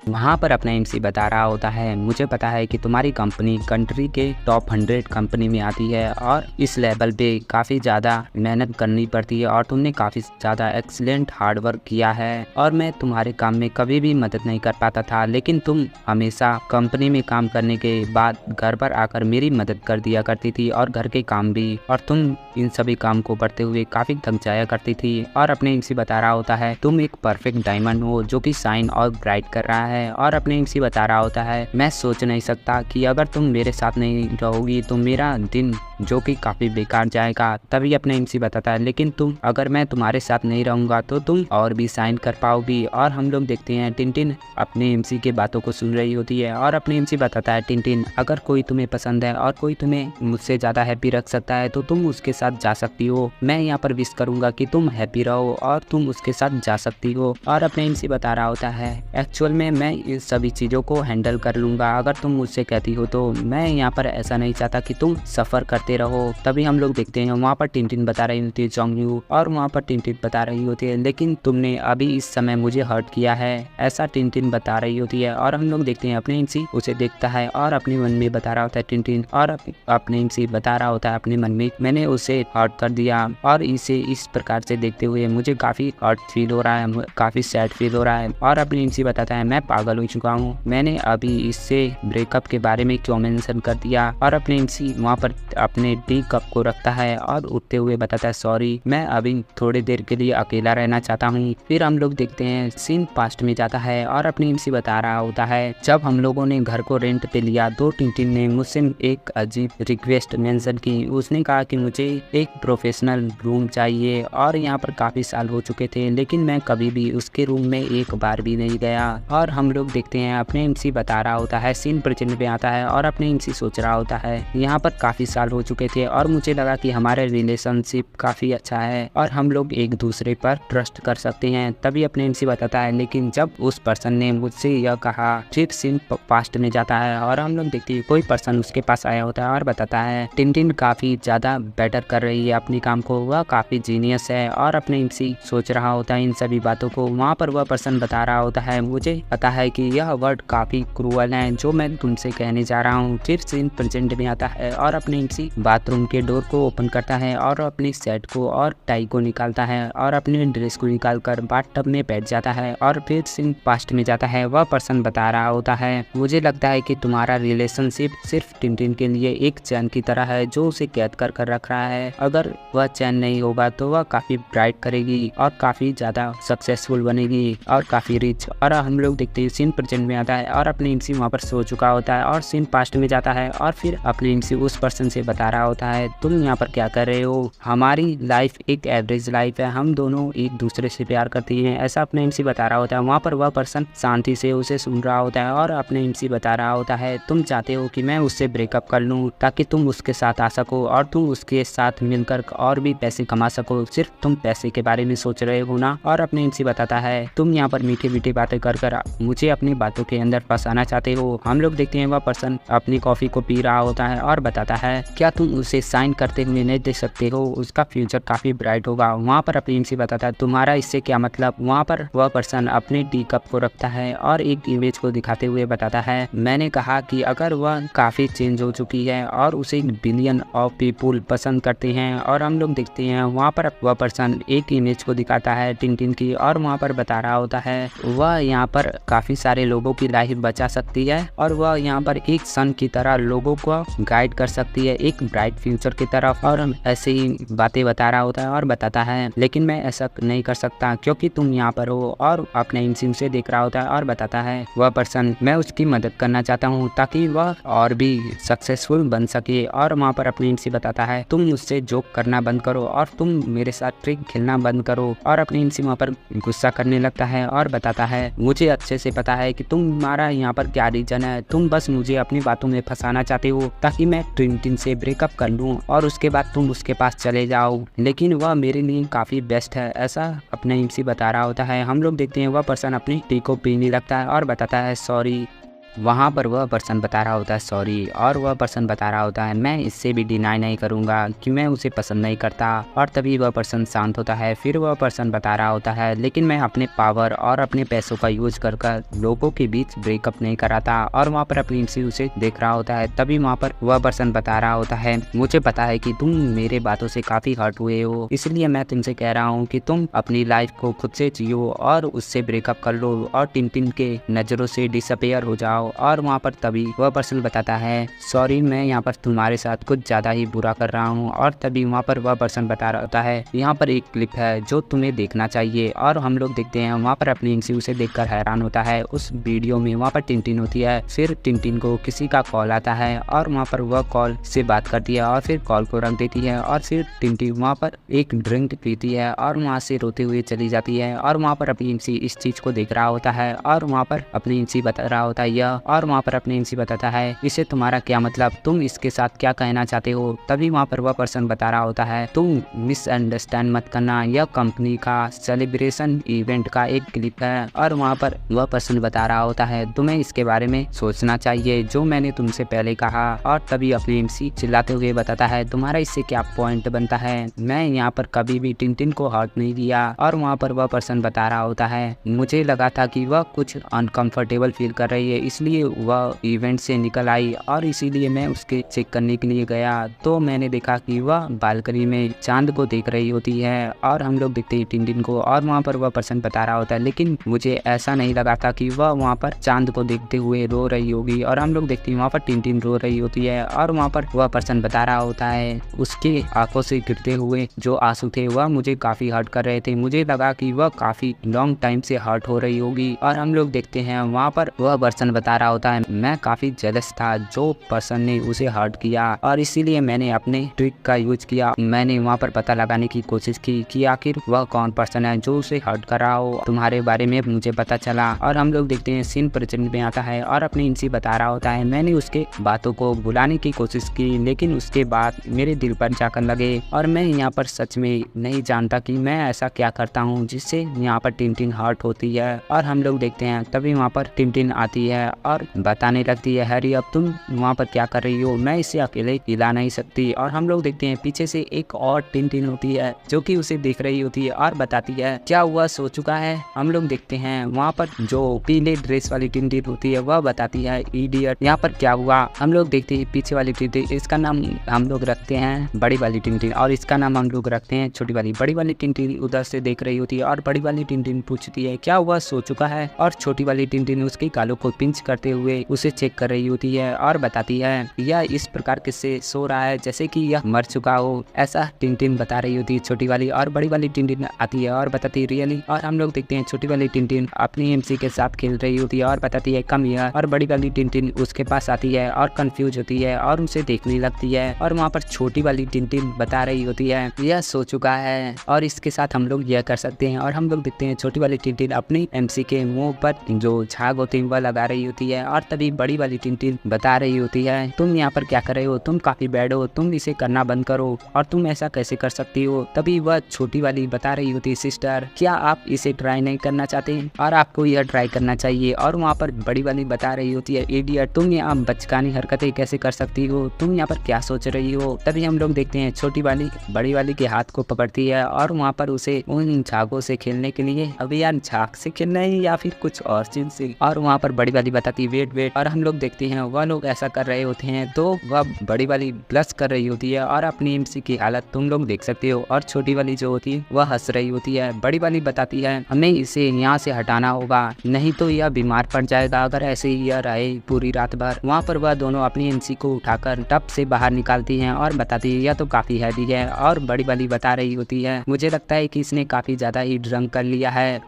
Speaker 1: वहाँ पर अपना एमसी बता रहा होता है मुझे पता है कि तुम्हारी कंपनी कंट्री के टॉप 100 कंपनी में आती है और इस लेवल पे काफ़ी ज़्यादा मेहनत करनी पड़ती है और तुमने काफ़ी ज़्यादा एक्सीलेंट हार्ड वर्क किया है और मैं तुम्हारे काम में कभी भी मदद नहीं कर पाता था, लेकिन तुम हमेशा कंपनी में काम करने के बाद घर पर आकर मेरी मदद कर दिया करती थी और घर के काम भी, और तुम इन सभी काम को बढ़ते हुए काफ़ी थक जाया करती थी। और अपने एमसी बता रहा होता है तुम एक परफेक्ट डायमंड हो जो कि शाइन और ब्राइट कर रहा है। और अपने एमसी बता रहा होता है मैं सोच नहीं सकता कि अगर तुम मेरे साथ नहीं रहोगी तो मेरा दिन जो कि काफ़ी बेकार जाएगा। तभी अपने एमसी बताता है लेकिन तुम अगर मैं तुम्हारे साथ नहीं रहूँगा तो तुम और भी शाइन कर पाओगी। और हम लोग देखते हैं टिनटिन अपने एमसी के बातों को सुन रही होती है और अपने एमसी बताता है टिनटिन अगर कोई तुम्हें पसंद है और कोई तुम्हें मुझसे ज़्यादा हैप्पी रख सकता है तो तुम उसके साथ जा सकती हो। मैं यहाँ पर विश करूँगा कि तुम हैप्पी रहो और तुम उसके साथ जा सकती हो। और अपने एमसी बता रहा होता है एक्चुअल में मैं इन सभी चीज़ों को हैंडल कर लूँगा अगर तुम मुझसे कहती हो तो। मैं यहाँ पर ऐसा नहीं चाहता कि तुम सफ़र करते रहो। तभी हम लोग देखते हैं वहाँ पर टिनटिन बता रही होती है चोंगयू, और वहाँ पर टिनटिन बता रही होती है लेकिन तुमने अभी इस समय मुझे हर्ट किया है, ऐसा टिनटिन बता रही होती है। और हम लोग देखते हैं अपने एमसी उसे देखता है और अपने मन में बता रहा होता है टिनटिन, और अपने एमसी बता रहा होता है अपने मन में मैंने उसे हर्ट कर दिया और इसे इस प्रकार से देखते हुए मुझे काफ़ी हर्ट फील हो रहा है, काफ़ी सैड फील हो रहा है। और अपने एमसी बताता है मैं पागल हो चुका हूँ, मैंने अभी इससे ब्रेकअप के बारे में क्यों मेंशन कर दिया। और अपने एमसी वहाँ पर अपने टी कप को रखता है और उठते हुए बताता है सॉरी मैं अभी थोड़ी देर के लिए अकेला रहना चाहता हूँ। फिर हम लोग देखते हैं सीन पास्ट में जाता है और अपने एमसी बता रहा होता है जब हम लोगों ने घर को रेंट पे लिया तो टिनटिन ने मुझसे एक अजीब रिक्वेस्ट मेंशन की। उसने कहा कि मुझे एक प्रोफेशनल रूम चाहिए और यहाँ पर काफ़ी साल हो चुके थे लेकिन मैं कभी भी उसके रूम में एक बार भी नहीं गया। और हम लोग देखते हैं अपने एमसी बता रहा होता है सीन प्रेजेंट में आता है और अपने एमसी सोच रहा होता है यहाँ पर काफ़ी साल हो चुके थे और मुझे लगा कि हमारा रिलेशनशिप काफ़ी अच्छा है और हम लोग एक दूसरे पर ट्रस्ट कर सकते हैं। तभी अपने एमसी बताता है लेकिन जब उस पर्सन ने मुझसे यह कहा। फिर सीन पास्ट में जाता है और हम लोग देखते हैं कोई पर्सन उसके पास आया होता है और बताता है टिनटिन काफ़ी ज़्यादा बेटर कर रही है अपनी काम को, वह काफ़ी जीनियस है। और अपने एमसी सोच रहा होता है इन सभी बातों को। वहाँ पर वह पर्सन बता रहा होता है मुझे पता है कि यह वर्ड काफ़ी क्रूअल है जो मैं तुमसे कहने जा रहा हूँ। फिर सीन प्रेजेंट में आता है और अपने एमसी बाथरूम के डोर को ओपन करता है और अपनी शर्ट को और टाई को निकालता है और अपने ड्रेस को निकालकर बाथटब में बैठ जाता है। और फिर सीन पास्ट में जाता है, वह पर्सन बता रहा होता है मुझे लगता है कि तुम्हारा रिलेशनशिप सिर्फ टिनटिन के लिए एक चैन की तरह है जो उसे कैद कर रख रहा है। अगर वह चैन नहीं होगा तो वह काफ़ी ब्राइट करेगी और काफ़ी ज़्यादा सक्सेसफुल बनेगी और काफ़ी रिच। और हम लोग देखते हैं सीन प्रेजेंट में आता है और अपने एमसी वहाँ पर सो चुका होता है और सीन पास्ट में जाता है और फिर अपने एमसी उस पर्सन से बता रहा होता है तुम यहाँ पर क्या कर रहे हो, हमारी लाइफ एक एवरेज लाइफ है, हम दोनों एक दूसरे से प्यार करते हैं, ऐसा अपने एमसी बता रहा होता है। वहाँ पर वह पर्सन शांति से उसे सुन रहा होता है और अपने एमसी बता रहा होता है तुम चाहते हो कि मैं उससे ब्रेकअप कर लूँ ताकि तुम उसके साथ आ सको और तुम उसके साथ मिलकर और भी पैसे कमा सको, सिर्फ तुम पैसे के बारे में सोच रहे हो ना। और अपने एमसी बताता है तुम यहाँ पर मीठी मीठी बातें कर मुझे अपनी बातों के अंदर फंसाना चाहते हो। हम लोग देखते हैं वह पर्सन अपनी कॉफी को पी रहा होता है और बताता है क्या तुम उसे साइन करते हुए नहीं देख सकते हो, उसका फ्यूचर काफी ब्राइट होगा। वहाँ पर अपने एमसी बताता है तुम्हारा इससे क्या मतलब। वहाँ पर वह पर्सन अपने टी कप को रखता है और एक इमेज को दिखाते हुए बताता है मैंने कहा कि अगर वह काफी चेंज हो चुकी है और उसे बिलियन ऑफ पीपुल पसंद करते हैं। और हम लोग देखते हैं वहाँ पर वह पर्सन एक इमेज को दिखाता है टिनटिन की और वहाँ पर बता रहा होता है वह यहाँ पर काफी सारे लोगों की लाइफ बचा सकती है और वह यहाँ पर एक सन की तरह लोगों को गाइड कर सकती है, एक ब्राइट फ्यूचर की तरफ और ऐसे ही बातें बता रहा होता है और बताता है लेकिन मैं ऐसा नहीं कर सकता क्योंकि तुम यहाँ पर हो, और अपने इंसिम से देख रहा होता है और बताता है वह पर्सन मैं उसकी मदद करना चाहता हूँ ताकि वह और भी सक्सेसफुल बन सके। और वहाँ पर अपने इंसी बताता है तुम मुझसे जोक करना बंद करो और तुम मेरे साथ ट्रिक खेलना बंद करो। और अपने इंसी वहाँ पर गुस्सा करने लगता है और बताता है मुझे अच्छे से पता है कि तुम्हारा यहाँ पर क्या रीजन है, तुम बस मुझे अपनी बातों में फंसाना चाहते हो ताकि मैं टिंटिन से ब्रेकअप कर लूँ और उसके बाद तुम उसके पास चले जाओ, लेकिन वह मेरे लिए काफी बेस्ट है, ऐसा अपने इंसी बता रहा होता है। हम लोग देखते हैं वह पर्सन अपनी टी को पीने लगता है और बताता है सॉरी। वहाँ पर वह पर्सन बता रहा होता है सॉरी, और वह पर्सन बता रहा होता है मैं इससे भी डिनाई नहीं करूँगा कि मैं उसे पसंद नहीं करता। और तभी वह पर्सन शांत होता है। फिर वह पर्सन बता रहा होता है लेकिन मैं अपने पावर और अपने पैसों का यूज कर लोगों के बीच ब्रेकअप नहीं कराता। और वहाँ पर अपनी इंसी उसे देख रहा होता है। तभी वहाँ पर वह पर्सन बता रहा होता है मुझे पता है कि तुम मेरे बातों से काफ़ी हर्ट हुए हो, इसलिए मैं तुमसे कह रहा हूँ कि तुम अपनी लाइफ को खुद से जियो और उससे ब्रेकअप कर लो और टिंटिन के नज़रों से डिसअपेयर हो जाओ। और वहाँ पर तभी वह पर्सन बताता है सॉरी मैं यहाँ पर तुम्हारे साथ कुछ ज़्यादा ही बुरा कर रहा हूँ। और तभी वहाँ पर वह पर्सन बता रहा होता है यहाँ पर एक क्लिप है जो तुम्हें देखना चाहिए। और हम लोग देखते हैं वहाँ पर अपनी इंसी उसे देखकर हैरान होता है। उस वीडियो में वहाँ पर टिंटिन होती है। फिर टिंटिन को किसी का कॉल आता है और वहाँ पर वह कॉल से बात करती है और फिर कॉल को रख देती है। और फिर टिंटिन वहाँ पर एक ड्रिंक पीती है और वहाँ से रोते हुए चली जाती है। और वहाँ पर अपनी इंसी इस चीज को देख रहा होता है और वहाँ पर अपनी इंसी बता रहा होता है यह। और वहाँ पर अपनी इंसी बताता है इसे तुम्हारा क्या मतलब, तुम इसके साथ क्या कहना चाहते हो। तभी वहाँ पर वह पर्सन बता रहा होता है तुम मिसअंडरस्टैंड मत करना, यह कंपनी का सेलिब्रेशन इवेंट का एक क्लिप है। और वहाँ पर वह पर्सन बता रहा होता है तुम्हें इसके बारे में सोचना चाहिए जो मैंने तुमसे पहले कहा। और तभी अपनी इंसी चिल्लाते हुए बताता है तुम्हारा इससे क्या पॉइंट बनता है, मैं यहाँ पर कभी भी टिंटिन को हर्ट नहीं दिया। और वहाँ पर वह पर्सन बता रहा होता है मुझे लगा था कि वह कुछ अनकंफर्टेबल फील कर रही है इसलिए वह इवेंट से निकल आई और इसीलिए मैं उसके चेक करने के लिए गया तो मैंने देखा कि वह बालकनी में चांद को देख रही होती है। और हम लोग देखते हैं टिंटिन को। और वहाँ पर वह पर्सन बता रहा होता है लेकिन मुझे ऐसा नहीं लगा था कि वह वहाँ पर चांद को देखते हुए रो रही होगी। और हम लोग देखते हैं वहाँ पर टिंटिन रो रही होती है। और वहाँ पर वह पर्सन बता रहा होता है उसके आंखों से गिरते हुए जो आंसू थे वह मुझे काफी हर्ट कर रहे थे, मुझे लगा कि वह काफी लॉन्ग टाइम से हर्ट हो रही होगी। और हम लोग देखते हैं वहाँ पर वह पर्सन बता रहा होता है मैं काफी जेलस था जो पर्सन ने उसे हर्ट किया और इसीलिए मैंने अपने ट्रिक का यूज किया। मैंने वहाँ पर पता लगाने की कोशिश की कि आखिर वह कौन पर्सन है जो उसे हर्ट कर रहा हो, तुम्हारे बारे में मुझे पता चला। और हम लोग देखते हैं सीन प्रेजेंट में आता है और अपने इंसी बता रहा होता है मैंने उसके बातों को भुलाने की कोशिश की लेकिन उसके बाद मेरे दिल पर जाकर लगे और मैं यहाँ पर सच में नहीं जानता कि मैं ऐसा क्या करता हूँ जिससे यहाँ पर टिंटिन हर्ट होती है। और हम लोग देखते हैं तभी वहाँ पर टिंटिन आती है और बताने लगती है हैरी अब तुम वहाँ पर क्या कर रही हो, मैं इसे अकेले हिला नहीं सकती। और हम लोग देखते हैं पीछे से एक और टिंटिन होती है जो कि उसे देख रही होती है और बताती है क्या हुआ, सो चुका है। हम लोग देखते हैं वहाँ पर जो पीले ड्रेस वाली टिंटिन होती है वह बताती है इडियट यहाँ पर क्या हुआ। हम लोग देखते हैं पीछे वाली टिंटिन, इसका नाम हम लोग रखते हैं बड़ी वाली टिंटिन और इसका नाम हम लोग रखते हैं छोटी वाली। बड़ी वाली टिंटिन उधर से देख रही होती है और बड़ी वाली टिंटिन पूछती है क्या हुआ, सो चुका है। और छोटी वाली टिंटिन उसके गालों को पिंच करते हुए उसे चेक कर रही होती है और बताती है यह इस प्रकार किससे सो रहा है जैसे कि यह मर चुका हो, ऐसा टिंटिन बता रही होती है छोटी वाली। और बड़ी वाली टिंटिन आती है और बताती है रियली। और हम लोग देखते हैं छोटी वाली टिंटिन अपनी एमसी के साथ खेल रही होती है और बताती है कम हियर। और बड़ी वाली टिंटिन उसके पास आती है और कंफ्यूज होती है और उसे देखने लगती है। और वहाँ पर छोटी वाली टिंटिन बता रही होती है यह सो चुका है और इसके साथ हम लोग यह कर सकते हैं। और हम लोग देखते हैं छोटी वाली टिंटिन अपनी एमसी के मुंह पर जो झाग होती है वह लगा रही होती है। और तभी बड़ी वाली टिंटिन बता रही होती है तुम यहाँ पर क्या कर रहे हो, तुम काफी बैड हो, तुम इसे करना बंद करो और तुम ऐसा कैसे कर सकती हो। तभी वह छोटी वाली बता रही होती है सिस्टर क्या आप इसे ट्राई नहीं करना चाहते और आपको यह ट्राई करना चाहिए। और वहाँ पर बड़ी वाली बता रही होती है इडियट तुम यहाँ बचकानी हरकतें कैसे कर सकती हो, तुम यहाँ पर क्या सोच रही हो। तभी हम लोग देखते हैं छोटी वाली बड़ी वाली के हाथ को पकड़ती है और वहाँ पर उसे उन झागों से खेलने के लिए, अभी यार झाग से खेलना है या फिर कुछ और चीज से। और वहाँ पर बड़ी वाली बताती है वेट वेट, और हम लोग देखते हैं वह लोग ऐसा कर रहे होते हैं तो वह बड़ी वाली ब्लश कर रही होती है और अपनी एमसी की हालत तुम लोग देख सकते हो, और छोटी वाली जो होती है वह हंस रही होती है। बड़ी वाली बताती है हमें इसे यहाँ से हटाना होगा, नहीं तो यह बीमार पड़ जाएगा अगर ऐसे ही यह रहे पूरी रात भर। वहाँ पर वह दोनों अपनी एमसी को उठाकर टब से बाहर निकालती हैं और बताती है यह तो काफी हैवी है, और बड़ी वाली बता रही होती है मुझे लगता है कि इसने काफी ज्यादा ही ड्रंक कर लिया है।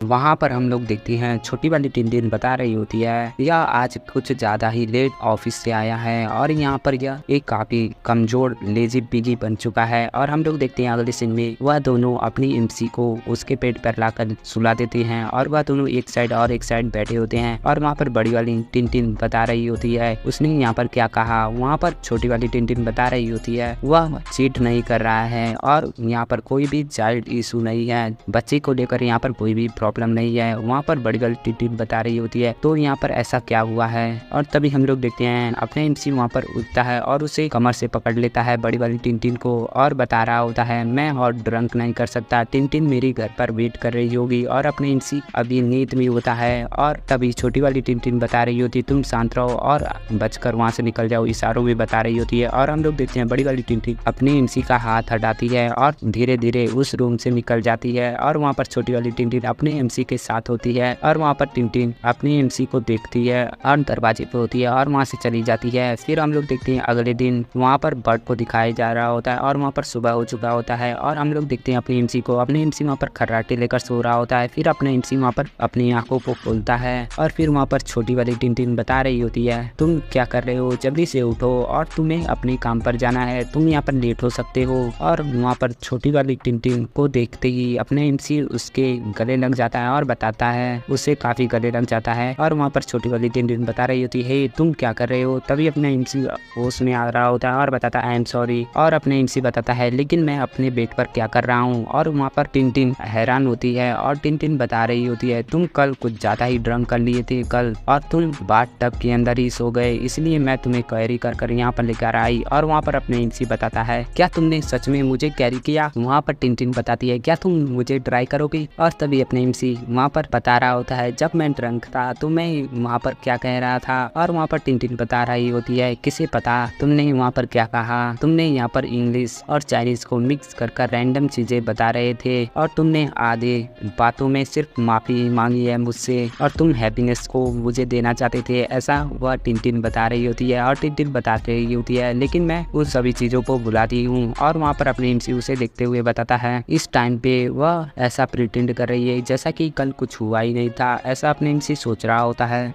Speaker 1: वहाँ पर हम लोग देखते हैं छोटी वाली टिनटिन बता रही होती है यह आज कुछ ज़्यादा ही लेट ऑफिस से आया है और यहाँ पर यह एक काफ़ी कमज़ोर लेजी पिगी बन चुका है। और हम लोग देखते हैं अगले सीन में वह दोनों अपनी एमसी को उसके पेट पर लाकर सुला देते हैं और वह दोनों एक साइड और एक साइड बैठे होते हैं। और वहाँ पर बड़ी वाली टिनटिन बता रही होती है उसने यहाँ पर क्या कहा। वहाँ पर छोटी वाली टिनटिन बता रही होती है वह चीट नहीं कर रहा है और यहाँ पर कोई भी चाइल्ड इशू नहीं है, बच्चे को लेकर यहाँ पर कोई भी प्रॉब्लम नहीं है। वहाँ पर बड़ी वाली टिनटिन बता रही होती है तो यहाँ पर ऐसा क्या हुआ है। और तभी हम लोग देखते हैं अपने एमसी वहाँ पर उठता है और उसे कमर से पकड़ लेता है बड़ी वाली टिनटिन को और बता रहा होता है मैं और ड्रंक नहीं कर सकता, टिनटिन मेरी घर पर वेट कर रही होगी। और अपने एमसी अभी नींद में होता है और तभी छोटी वाली टिनटिन बता रही होती है तुम शांत रहो और बचकर वहाँ से निकल जाओ, इशारों में बता रही होती है। और हम लोग देखते हैं बड़ी वाली टिनटिन अपनी एमसी का हाथ हटाती है और धीरे धीरे उस रूम से निकल जाती है। और वहाँ पर छोटी वाली टिनटिन अपने एमसी के साथ होती है और वहाँ पर टिनटिन अपनी एमसी को देखती है और दरवाजे पे होती है और वहाँ से चली जाती है। फिर हम लोग देखते हैं अगले दिन वहाँ पर बर्ड को दिखाया जा रहा होता है और वहाँ पर सुबह हो चुका होता है और हम लोग देखते हैं अपनी एमसी को, अपनी एमसी वहाँ पर खर्राटे लेकर सो रहा होता है। फिर अपने एमसी वहाँ पर अपनी आंखों को खोलता है और फिर वहाँ पर छोटी वाली टिनटिन बता रही होती है तुम क्या कर रहे हो, जल्दी से उठो और तुम्हें अपने काम पर जाना है, तुम यहाँ पर लेट हो सकते हो। और वहाँ पर छोटी वाली टिनटिन को देखते ही अपने एमसी उसके गले लग जाता है और बताता है उसे काफी गले लग जाता है। और वहाँ पर छोटी वाली टिनटिन बता रही होती है तुम क्या कर रहे हो। तभी अपने एमसी होश में आ रहा होता है और बताता है आई एम सॉरी। और अपने एमसी बताता है लेकिन मैं अपने बेड पर क्या कर रहा हूँ। और वहाँ पर टिनटिन हैरान होती है और टिनटिन बता रही होती है तुम कल कुछ ज्यादा ही ड्रंक कर लिए थे कल और तुम बाथ टब के अंदर ही सो गए, इसलिए मैं तुम्हें कैरी कर यहाँ पर लेकर आई। और वहाँ पर अपने एमसी बताता है क्या तुमने सच में मुझे कैरी किया। वहाँ पर टिनटिन बताती है क्या तुम मुझे ट्राई करोगी। और तभी अपने एमसी वहाँ पर बता रहा होता है जब मैं ड्रंक था तो मैं वहाँ पर क्या कह रहा था। और वहाँ पर टिनटिन बता रही होती है किसे पता तुमने वहाँ पर क्या कहा, तुमने यहाँ पर इंग्लिश और चाइनीज को मिक्स कर रैंडम चीजें बता रहे थे और तुमने आधे बातों में सिर्फ माफी मांगी है मुझसे और तुम हैप्पीनेस को मुझे देना चाहते थे, ऐसा वह टिनटिन बता रही होती है। और टिनटिन बता रही होती है लेकिन मैं उन सभी चीजों को भुलाती हूँ। और वहाँ पर अपने एमसी उसे देखते हुए बताता है इस टाइम पे वह ऐसा प्रिटेंड कर रही है जैसा कि कल कुछ हुआ ही नहीं था, ऐसा अपने एमसी सोच रहा होता है।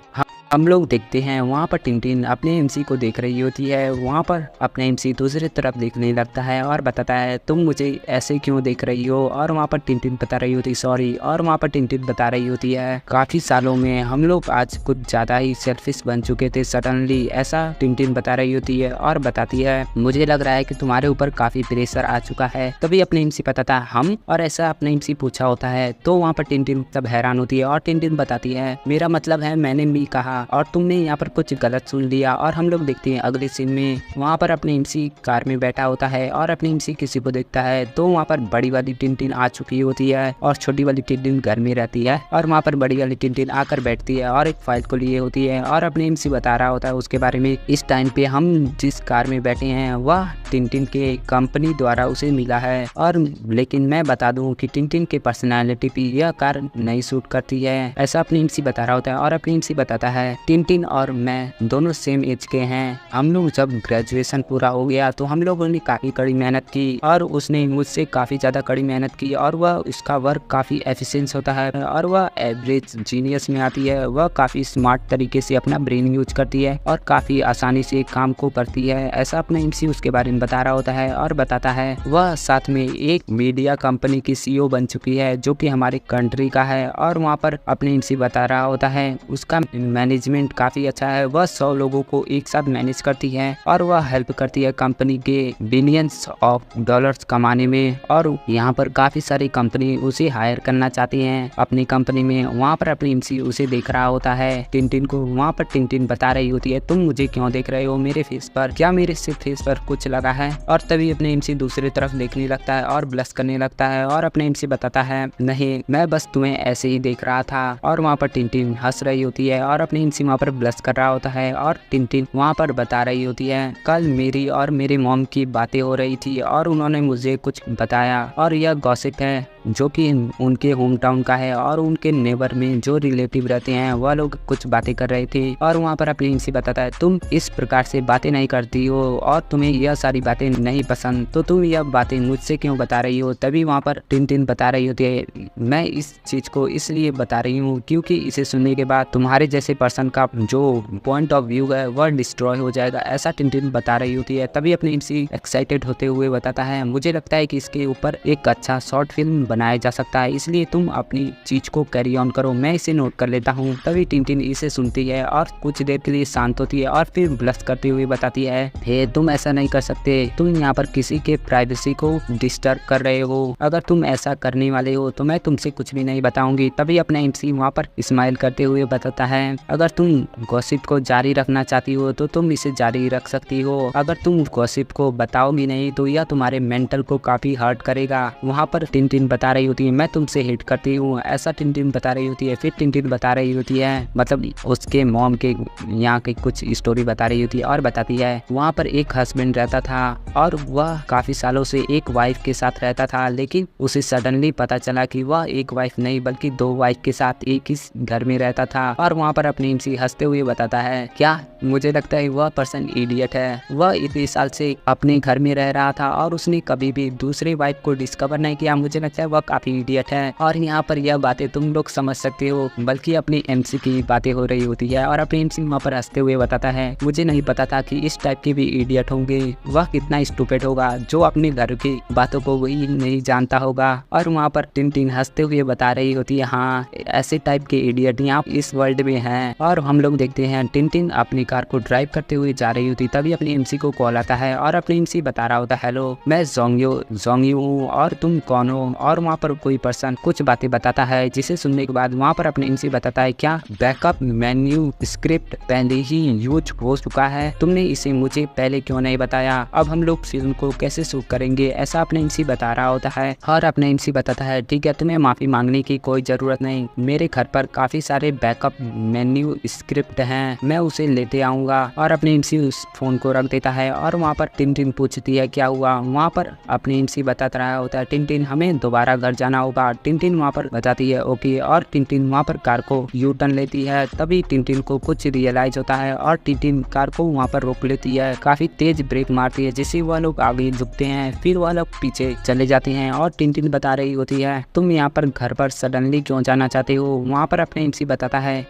Speaker 1: हम लोग देखते हैं वहाँ पर टिनटिन अपने एमसी को देख रही होती है, वहाँ पर अपने एमसी दूसरी तरफ देखने लगता है और बताता है तुम मुझे ऐसे क्यों देख रही हो। और वहाँ पर टिनटिन बता रही होती सॉरी। और वहाँ पर टिनटिन बता रही होती है काफी सालों में हम लोग आज कुछ ज्यादा ही सेल्फिश बन चुके थे सडनली, ऐसा टिनटिन बता रही होती है। और बताती है मुझे लग रहा है कि तुम्हारे ऊपर काफी प्रेशर आ चुका है। तभी अपने एमसी बताता है हम, और ऐसा अपने एमसी पूछा होता है तो वहाँ पर टिनटिन तब हैरान होती है और टिनटिन बताती है मेरा मतलब है मैंने भी कहा और तुमने यहाँ पर कुछ गलत सुन लिया। और हम लोग देखते हैं अगले सीन में वहाँ पर अपने एमसी कार में बैठा होता है और अपने एमसी किसी को देखता है तो वहाँ पर बड़ी वाली टिनटिन आ चुकी होती है और छोटी वाली टिनटिन घर में रहती है। और वहाँ पर बड़ी वाली टिनटिन आकर बैठती है और एक फाइल को लिए होती है और अपने एमसी बता रहा होता है उसके बारे में। इस टाइम पे हम जिस कार में बैठे हैं वह टिनटिन के कंपनी द्वारा उसे मिला है, और लेकिन मैं बता दूं कि टिनटिन के पर्सनालिटी पे यह कार नहीं सूट करती है, ऐसा अपने एमसी बता रहा होता है। और अपने एमसी बताता है टिनटिन और मैं दोनों सेम एज के हैं, हम लोग जब ग्रेजुएशन पूरा हो गया तो हम लोगों ने काफ़ी कड़ी मेहनत की और उसने मुझसे काफ़ी ज़्यादा कड़ी मेहनत की और वह उसका वर्क काफ़ी एफिशिएंट होता है और वह एवरेज जीनियस में आती है। वह काफ़ी स्मार्ट तरीके से अपना ब्रेन यूज करती है और काफ़ी आसानी से काम को करती है, ऐसा अपना एमसी उसके बारे में बता रहा होता है। और बताता है वह साथ में एक मीडिया कंपनी की सीईओ बन चुकी है जो कि हमारे कंट्री का है। और वहाँ पर अपने एमसी बता रहा होता है उसका मैनेजमेंट काफ़ी अच्छा है, वह 100 लोगों को एक साथ मैनेज करती है और वह हेल्प करती है कंपनी के बिलियंस ऑफ डॉलर्स कमाने में। और यहाँ पर काफ़ी सारी कंपनी उसे हायर करना चाहती हैं अपनी कंपनी में। वहाँ पर अपनी एमसी उसे देख रहा होता है टिनटिन को। वहाँ पर टिनटिन बता रही होती है तुम मुझे क्यों देख रहे हो, मेरे फेस पर क्या मेरे से फेस पर कुछ लगा है। और तभी अपने एमसी दूसरी तरफ देखने लगता है और ब्लश करने लगता है और अपने एमसी बताता है नहीं मैं बस तुम्हें ऐसे ही देख रहा था। और वहाँ पर टिनटिन हंस रही होती है और अपने एमसी वहाँ पर ब्लश कर रहा होता है और टिनटिन वहाँ पर बता रही होती है कल मेरी और मेरे मॉम की बातें हो रही थी और उन्होंने मुझे कुछ बताया और यह गॉसिप है जो कि उनके होम टाउन का है और उनके नेबर में जो रिलेटिव रहते हैं वह लोग कुछ बातें कर रहे थे और वहाँ पर अपनी एमसी बताता है तुम इस प्रकार से बातें नहीं करती हो और तुम्हें यह सारी बातें नहीं पसंद, तो तुम यह बातें मुझसे क्यों बता रही हो। तभी वहाँ पर टिनटिन बता रही होती है मैं इस चीज़ को इसलिए बता रही हूँ क्योंकि इसे सुनने के बाद तुम्हारे जैसे पर्सन का जो पॉइंट ऑफ व्यू है वह डिस्ट्रॉय हो जाएगा, ऐसा टिनटिन बता रही होती है। तभी अपनी एमसी एक्साइटेड होते हुए बताता है मुझे लगता है कि इसके ऊपर एक अच्छा शॉर्ट फिल्म बनाया जा सकता है, इसलिए तुम अपनी चीज को कैरी ऑन करो, मैं इसे नोट कर लेता हूँ। तभी टिनटिन इसे सुनती है और कुछ देर के लिए शांत होती है और फिर ब्लश करते हुए बताती है हे तुम ऐसा नहीं कर सकते, तुम यहाँ पर किसी के प्राइवेसी को डिस्टर्ब कर रहे हो, अगर तुम ऐसा करने वाले हो तो मैं तुमसे कुछ भी नहीं बताऊंगी। तभी अपना एमसी वहाँ पर स्माइल करते हुए बताता है अगर तुम गॉसिप को जारी रखना चाहती हो तो तुम इसे जारी रख सकती हो, अगर तुम गॉसिप को बताओगी नहीं तो यह तुम्हारे मेंटल को काफी हर्ट करेगा। वहाँ पर टिनटिन बता रही होती है मैं तुमसे हिट करती हूँ, ऐसा टिनटिन बता रही होती है। फिर टिनटिन बता रही होती है मतलब उसके मॉम के यहाँ की कुछ स्टोरी बता रही होती है और बताती है वहाँ पर एक हस्बैंड रहता था और वह काफी सालों से एक वाइफ के साथ रहता था, लेकिन उसे सडनली पता चला कि वह एक वाइफ नहीं बल्कि दो वाइफ के साथ एक ही घर में रहता था। और वहाँ पर अपनी एमसी हंसते हुए बताता है क्या मुझे लगता है वह पर्सन इडियट है, वह इतने साल से अपने घर में रह रहा था और उसने कभी भी दूसरी वाइफ को डिस्कवर नहीं किया, मुझे लगता है वह काफी इडियट है। और यहाँ पर यह बातें तुम लोग समझ सकते हो बल्कि अपनी एमसी की बातें हो रही होती है और अपनी एमसी वहाँ पर हंसते हुए बताता है मुझे नहीं पता था कि इस टाइप के भी इडियट होंगे, वह कितना स्टूपिड होगा जो अपने घर की बातों को वही नहीं जानता होगा। और वहाँ पर टिनटिन हंसते हुए बता रही होती है हाँ ऐसे टाइप के इडियट यहाँ इस वर्ल्ड में हैं। और हम लोग देखते हैं टिनटिन अपनी कार को ड्राइव करते हुए जा रही होती, तभी अपनी एमसी को कॉल आता है और अपनी एमसी बता रहा होता है हेलो मैं जोंगयू हूँ और तुम कौन हो। और वहाँ पर कोई पर्सन कुछ बातें बताता है जिसे सुनने के बाद वहाँ पर अपनी एमसी बताता है क्या बैकअप मेन्यू स्क्रिप्ट पहले ही यूज हो चुका है, तुमने इसे मुझे पहले क्यों नहीं बताया, अब हम लोग फिल्म को कैसे शूट करेंगे, ऐसा अपने एमसी बता रहा होता है। और अपने एमसी बताता है ठीक है तुम्हें माफी मांगने की कोई जरूरत नहीं, मेरे घर पर काफी सारे बैकअप मेन्यू स्क्रिप्ट हैं, मैं उसे लेते आऊंगा। और अपने एमसी उस फोन को रख देता है और वहाँ पर टिनटिन पूछती है क्या हुआ। वहाँ पर अपनी एमसी बता रहा होता है टिनटिन हमें दोबारा घर जाना होगा। टिनटिन वहाँ पर बताती है ओके और टिनटिन वहाँ पर कार को यू टर्न लेती है। तभी टिनटिन को कुछ रियलाइज होता है और टिनटिन कार को वहाँ पर रोक लेती है, काफी तेज ब्रेक मारती है जिससे वह लोग आगे झुकते हैं, फिर वह लोग पीछे चले जाते हैं। और टिनटिन बता रही होती है तुम यहाँ पर घर पर सडनली क्यों जाना चाहते हो। वहाँ पर अपने एमसी बताता है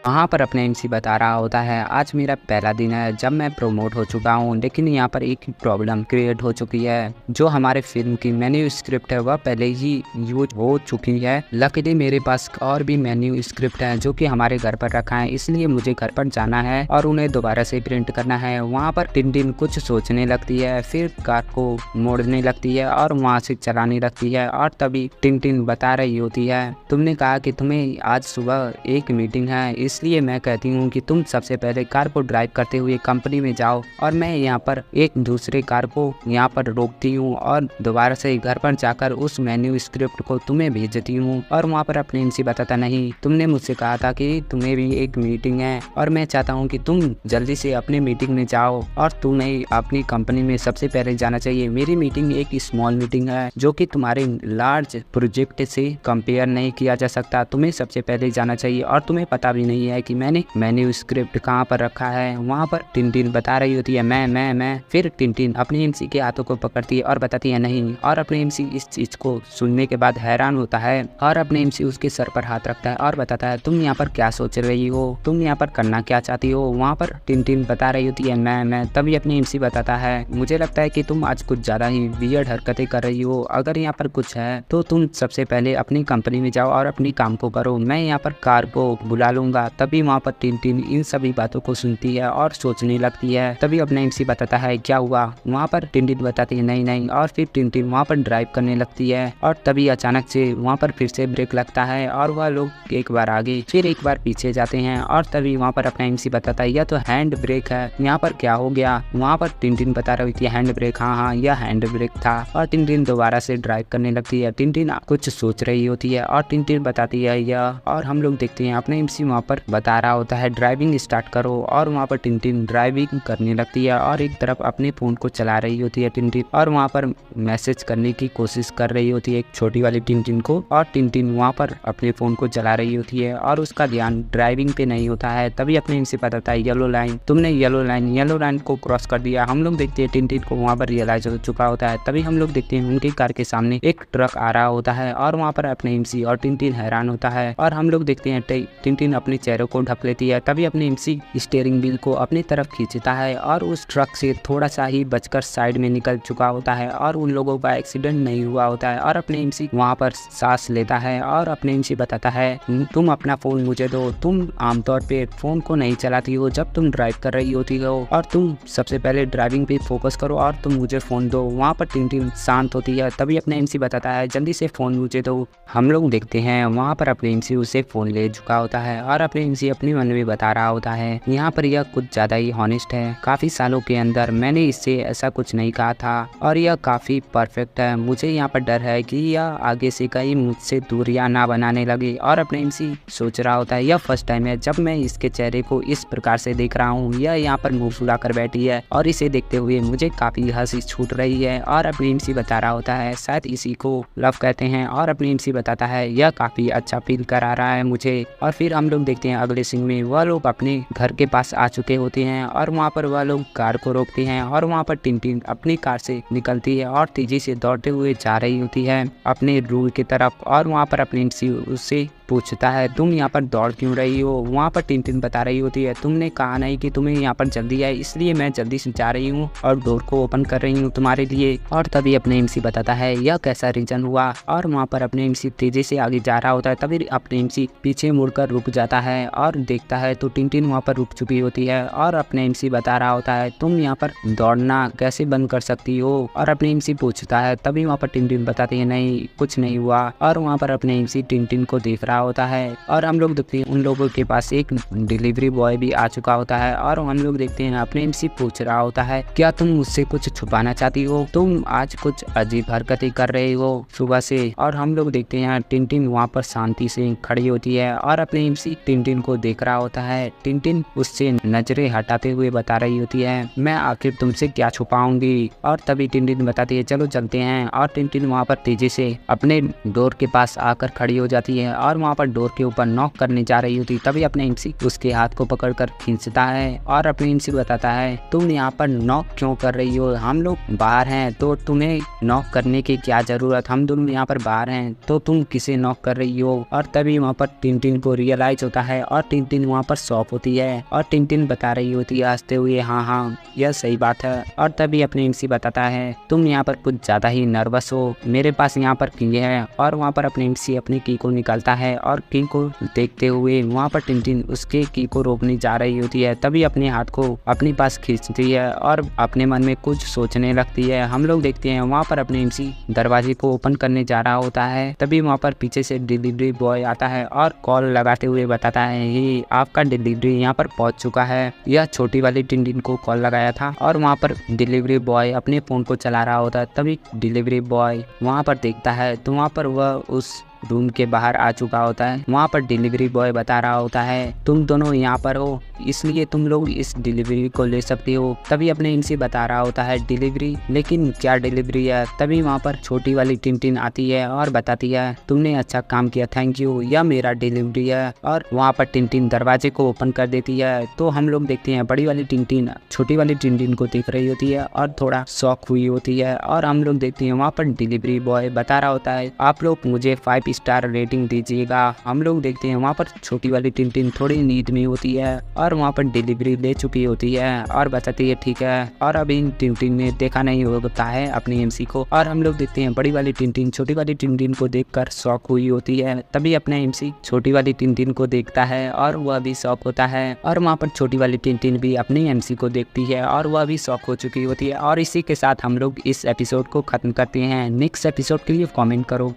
Speaker 1: वहाँ पर अपने एमसी बता रहा होता है आज मेरा पहला दिन है जब मैं प्रमोट हो चुका हूँ, लेकिन यहाँ पर एक प्रॉब्लम क्रिएट हो चुकी है, जो हमारे फिल्म की मेन्यू स्क्रिप्ट है वह पहले ही यूज हो चुकी है। लकीली मेरे पास और भी मेन्यू स्क्रिप्ट है जो कि हमारे घर पर रखा है, इसलिए मुझे घर पर जाना है और उन्हें दोबारा से प्रिंट करना है। वहाँ पर टिनटिन कुछ सोचने लगती है, फिर कार को मोड़ने लगती है और वहाँ से चलाने लगती है। और तभी टिनटिन बता रही होती है तुमने कहा कि तुम्हें आज सुबह एक मीटिंग है, इसलिए मैं कहती हूँ कि तुम सबसे पहले कार को ड्राइव करते हुए कंपनी में जाओ और मैं यहाँ पर एक दूसरे कार को यहाँ पर रोकती हूँ और दोबारा से घर पर जाकर उस मेन्यू स्क्रिप्ट को तुम्हें भेजती हूँ। और वहाँ पर अपने एमसी बताता नहीं तुमने मुझसे कहा था कि तुम्हें भी एक मीटिंग है और मैं चाहता हूँ कि तुम जल्दी से अपनी मीटिंग में जाओ और तुम्हें अपनी कंपनी में सबसे पहले जाना चाहिए। मेरी मीटिंग एक स्मॉल मीटिंग है जो कि तुम्हारे लार्ज प्रोजेक्ट से कंपेयर नहीं किया जा सकता, तुम्हें सबसे पहले जाना चाहिए और तुम्हें पता भी नहीं है कि मैंने मेन्यू स्क्रिप्ट कहाँ पर रखा है। वहाँ पर टिनटिन बता रही होती है मैं। फिर टिनटिन अपनी एमसी के हाथों को पकड़ती है और बताती है नहीं। और अपने एमसी इस चीज को सुनने के बाद हैरान होता है और अपने एमसी उसके सर पर हाथ रखता है और बताता है तुम यहाँ पर क्या सोच रही हो, तुम यहाँ पर करना क्या चाहती हो। वहाँ पर टिनटिन बता रही होती है मैं। तभी अपनी एमसी बताता है मुझे लगता है कि तुम आज कुछ ज्यादा ही वियर्ड हरकतें कर रही हो, अगर यहाँ पर कुछ है तो तुम सबसे पहले अपनी कंपनी में जाओ और अपनी काम को करो, मैं यहाँ पर कार को बुला लूंगा। तभी वहाँ पर टिनटिन इन सभी बातों को सुनती है और सोचने लगती है। तभी अपना एमसी बताता है क्या हुआ। वहाँ पर टिनटिन बताती है नहीं। और फिर टिनटिन वहाँ पर ड्राइव करने लगती है और तभी अचानक से वहाँ पर फिर से ब्रेक लगता है और वह लोग एक बार आगे फिर एक बार पीछे जाते हैं। और तभी वहाँ पर अपना एमसी बताता है यह तो हैंड ब्रेक है, यहाँ पर क्या हो गया। वहाँ पर टिनटिन बता रही थी हैंड ब्रेक, हाँ यह हैंड ब्रेक था। और टिनटिन दोबारा से ड्राइव करने लगती है। टिनटिन कुछ सोच रही होती है और टिनटिन बताती है यह। और हम लोग देखते हैं अपने एमसी वहाँ पर पर बता रहा होता है ड्राइविंग स्टार्ट करो, और वहाँ पर टिनटिन ड्राइविंग करने लगती है और एक तरफ अपने फ़ोन को चला रही होती है टिनटिन, और वहाँ पर मैसेज करने की कोशिश कर रही होती है एक छोटी वाली टिनटिन को, और टिनटिन वहाँ पर अपने फ़ोन को चला रही होती है और उसका ध्यान ड्राइविंग पे नहीं होता है। तभी अपने इनसे पता था येलो लाइन, तुमने येलो लाइन को क्रॉस कर दिया। हम लोग देखते हैं टिनटिन को वहाँ पर रियलाइज हो चुका होता है। तभी हम लोग देखते हैं उनकी कार के सामने एक ट्रक आ रहा होता है और वहाँ पर अपने एमसी और टिनटिन हैरान होता है, और हम लोग देखते हैं टिनटिन अपने चेहरे को ढक लेती है। तभी अपने एमसी स्टीयरिंग व्हील को अपनी तरफ खींचता है और उस ट्रक से थोड़ा सा ही बचकर साइड में निकल चुका होता है और उन लोगों का एक्सीडेंट नहीं हुआ होता है। और अपने एमसी वहाँ पर सांस लेता है और अपने एमसी बताता है तुम अपना फोन मुझे दो, तुम आमतौर पे फोन को नहीं चलाती हो जब तुम ड्राइव कर रही होती हो, और तुम सबसे पहले ड्राइविंग पे फोकस करो और तुम मुझे फोन दो। वहाँ पर टिनटिन शांत होती है। तभी अपने एमसी बताता है जल्दी से फोन मुझे दो। हम लोग देखते हैं वहाँ पर अपने एमसी उसे फोन ले चुका होता है और अपने एमसी अपनी मन में बता रहा होता है यहाँ पर यह कुछ ज्यादा ही हॉनेस्ट है, काफी सालों के अंदर मैंने इससे ऐसा कुछ नहीं कहा था और यह काफी परफेक्ट है। मुझे यहाँ पर डर है कि यह आगे से कहीं मुझसे दूरियां ना बनाने लगे। और अपने एमसी सोच रहा होता है यह फर्स्ट टाइम है जब मैं इसके चेहरे को इस प्रकार से देख रहा हूँ। यह यहाँ पर मुंह फुला कर बैठी है और इसे देखते हुए मुझे काफी हंसी छूट रही है। और अपने एमसी बता रहा होता है शायद इसी को लव कहते हैं, और अपने एमसी बताता है यह काफी अच्छा फील करा रहा है मुझे। और फिर हम लोग देखते हैं अगले सीन में वह लोग अपने घर के पास आ चुके होते हैं और वहाँ पर वह लोग कार को रोकते हैं और वहाँ पर टिनटिन अपनी कार से निकलती है और तेजी से दौड़ते हुए जा रही होती है अपने रूम की तरफ। और वहाँ पर अपने एमसी उससे पूछता है तुम यहाँ पर दौड़ क्यों रही हो। वहाँ पर टिनटिन बता रही होती है तुमने कहा नहीं कि तुम्हें यहाँ पर जल्दी है, इसलिए मैं जल्दी से जा रही हूँ और डोर को ओपन कर रही हूँ तुम्हारे लिए। और तभी अपने एमसी बताता है यह कैसा रीजन हुआ, और वहाँ पर अपने एमसी तेजी से आगे जा रहा होता है। तभी अपने एमसी पीछे मुड़कर रुक जाता है और देखता है तो टिनटिन वहाँ पर रुक चुकी होती है और अपने एमसी बता रहा होता है तुम यहाँ पर दौड़ना कैसे बंद कर सकती हो। और अपने एमसी पूछता है तभी वहाँ पर टिनटिन बताती है नहीं कुछ नहीं हुआ। और वहाँ पर अपने एमसी टिनटिन को देख रहा होता है और हम लोग देखते हैं उन लोगों के पास एक डिलीवरी बॉय भी आ चुका होता है और हम लोग देखते हैं अपने एमसी पूछ रहा होता है क्या तुम मुझसे कुछ छुपाना चाहती हो, तुम आज कुछ अजीब हरकतें कर रही हो सुबह से। और हम लोग देखते हैं टिनटिन वहाँ पर शांति से खड़ी होती है और अपने एमसी टिनटिन को देख रहा होता है। टिनटिन उससे नजरें हटाते हुए बता रही होती है मैं आखिर तुमसे क्या छुपाऊंगी। और तभी टिनटिन बताती है चलो चलते हैं। और टिनटिन वहाँ पर तेजी से अपने डोर के पास आकर खड़ी हो जाती है और वहाँ पर डोर के ऊपर नॉक करने जा रही होती। तभी अपने एमसी उसके हाथ को पकड़कर खींचता है और अपने एमसी बताता है तुम यहाँ पर नॉक क्यों कर रही हो, हम लोग बाहर हैं तो तुम्हें नॉक करने की क्या जरूरत, हम दोनों यहाँ पर बाहर हैं तो तुम किसे नॉक कर रही हो। और तभी वहाँ पर टिनटिन को रियलाइज होता है और टिनटिन वहाँ पर शॉक होती है और टिनटिन बता रही होती है हंसते हुए हाँ यह सही बात है। और तभी अपने एमसी बताता है तुम यहाँ पर कुछ ज्यादा ही नर्वस हो, मेरे पास यहाँ पर की है। और वहाँ पर अपने एमसी अपनी की को निकालता है और की को देखते हुए वहाँ पर टिनटिन उसके की को रोकने जा रही होती है। तभी अपने हाथ को अपने पास खींचती है और अपने मन में कुछ सोचने लगती है। हम लोग देखते हैं वहाँ पर अपने एमसी दरवाजे को ओपन करने जा रहा होता है। तभी वहाँ पर पीछे से डिलीवरी बॉय आता है और कॉल लगाते हुए बताता है ये आपका डिलीवरी यहाँ पर पहुँच चुका है। यह छोटी वाली टिनटिन को कॉल लगाया था और वहाँ पर डिलीवरी बॉय अपने फोन को चला रहा होता है। तभी डिलीवरी बॉय वहाँ पर देखता है तो वहाँ पर वह उस रूम के बाहर आ चुका होता है। वहाँ पर डिलीवरी बॉय बता रहा होता है तुम दोनों यहाँ पर हो इसलिए तुम लोग इस डिलीवरी को ले सकते हो। तभी अपने एमसी बता रहा होता है डिलीवरी, लेकिन क्या डिलीवरी है। तभी वहाँ पर छोटी वाली टिनटिन आती है और बताती है तुमने अच्छा काम किया, थैंक यू, यह मेरा डिलीवरी है। और वहाँ पर टिनटिन दरवाजे को ओपन कर देती है। तो हम लोग देखते हैं बड़ी वाली टिनटिन छोटी वाली टिनटिन को देख रही होती है और थोड़ा शॉक हुई होती है। और हम लोग देखते हैं वहाँ पर डिलीवरी बॉय बता रहा होता है आप लोग मुझे 5 स्टार रेटिंग दीजिएगा। हम लोग देखते हैं वहाँ पर छोटी वाली टिनटिन थोड़ी नींद में होती है और वहाँ पर डिलीवरी ले चुकी होती है और बताती है ठीक है। और अभी टिनटिन ने देखा नहीं होता है अपनी एमसी को। और हम लोग देखते हैं बड़ी वाली टिनटिन छोटी वाली टिनटिन को देखकर शॉक हुई होती है। तभी अपने एमसी छोटी वाली टिनटिन को देखता है और वह भी शॉक होता है। और वहाँ पर छोटी वाली टिनटिन भी अपनी एमसी को देखती है और वह भी शॉक हो चुकी होती है। और इसी के साथ हम लोग इस एपिसोड को खत्म करते हैं। नेक्स्ट एपिसोड के लिए कमेंट करो।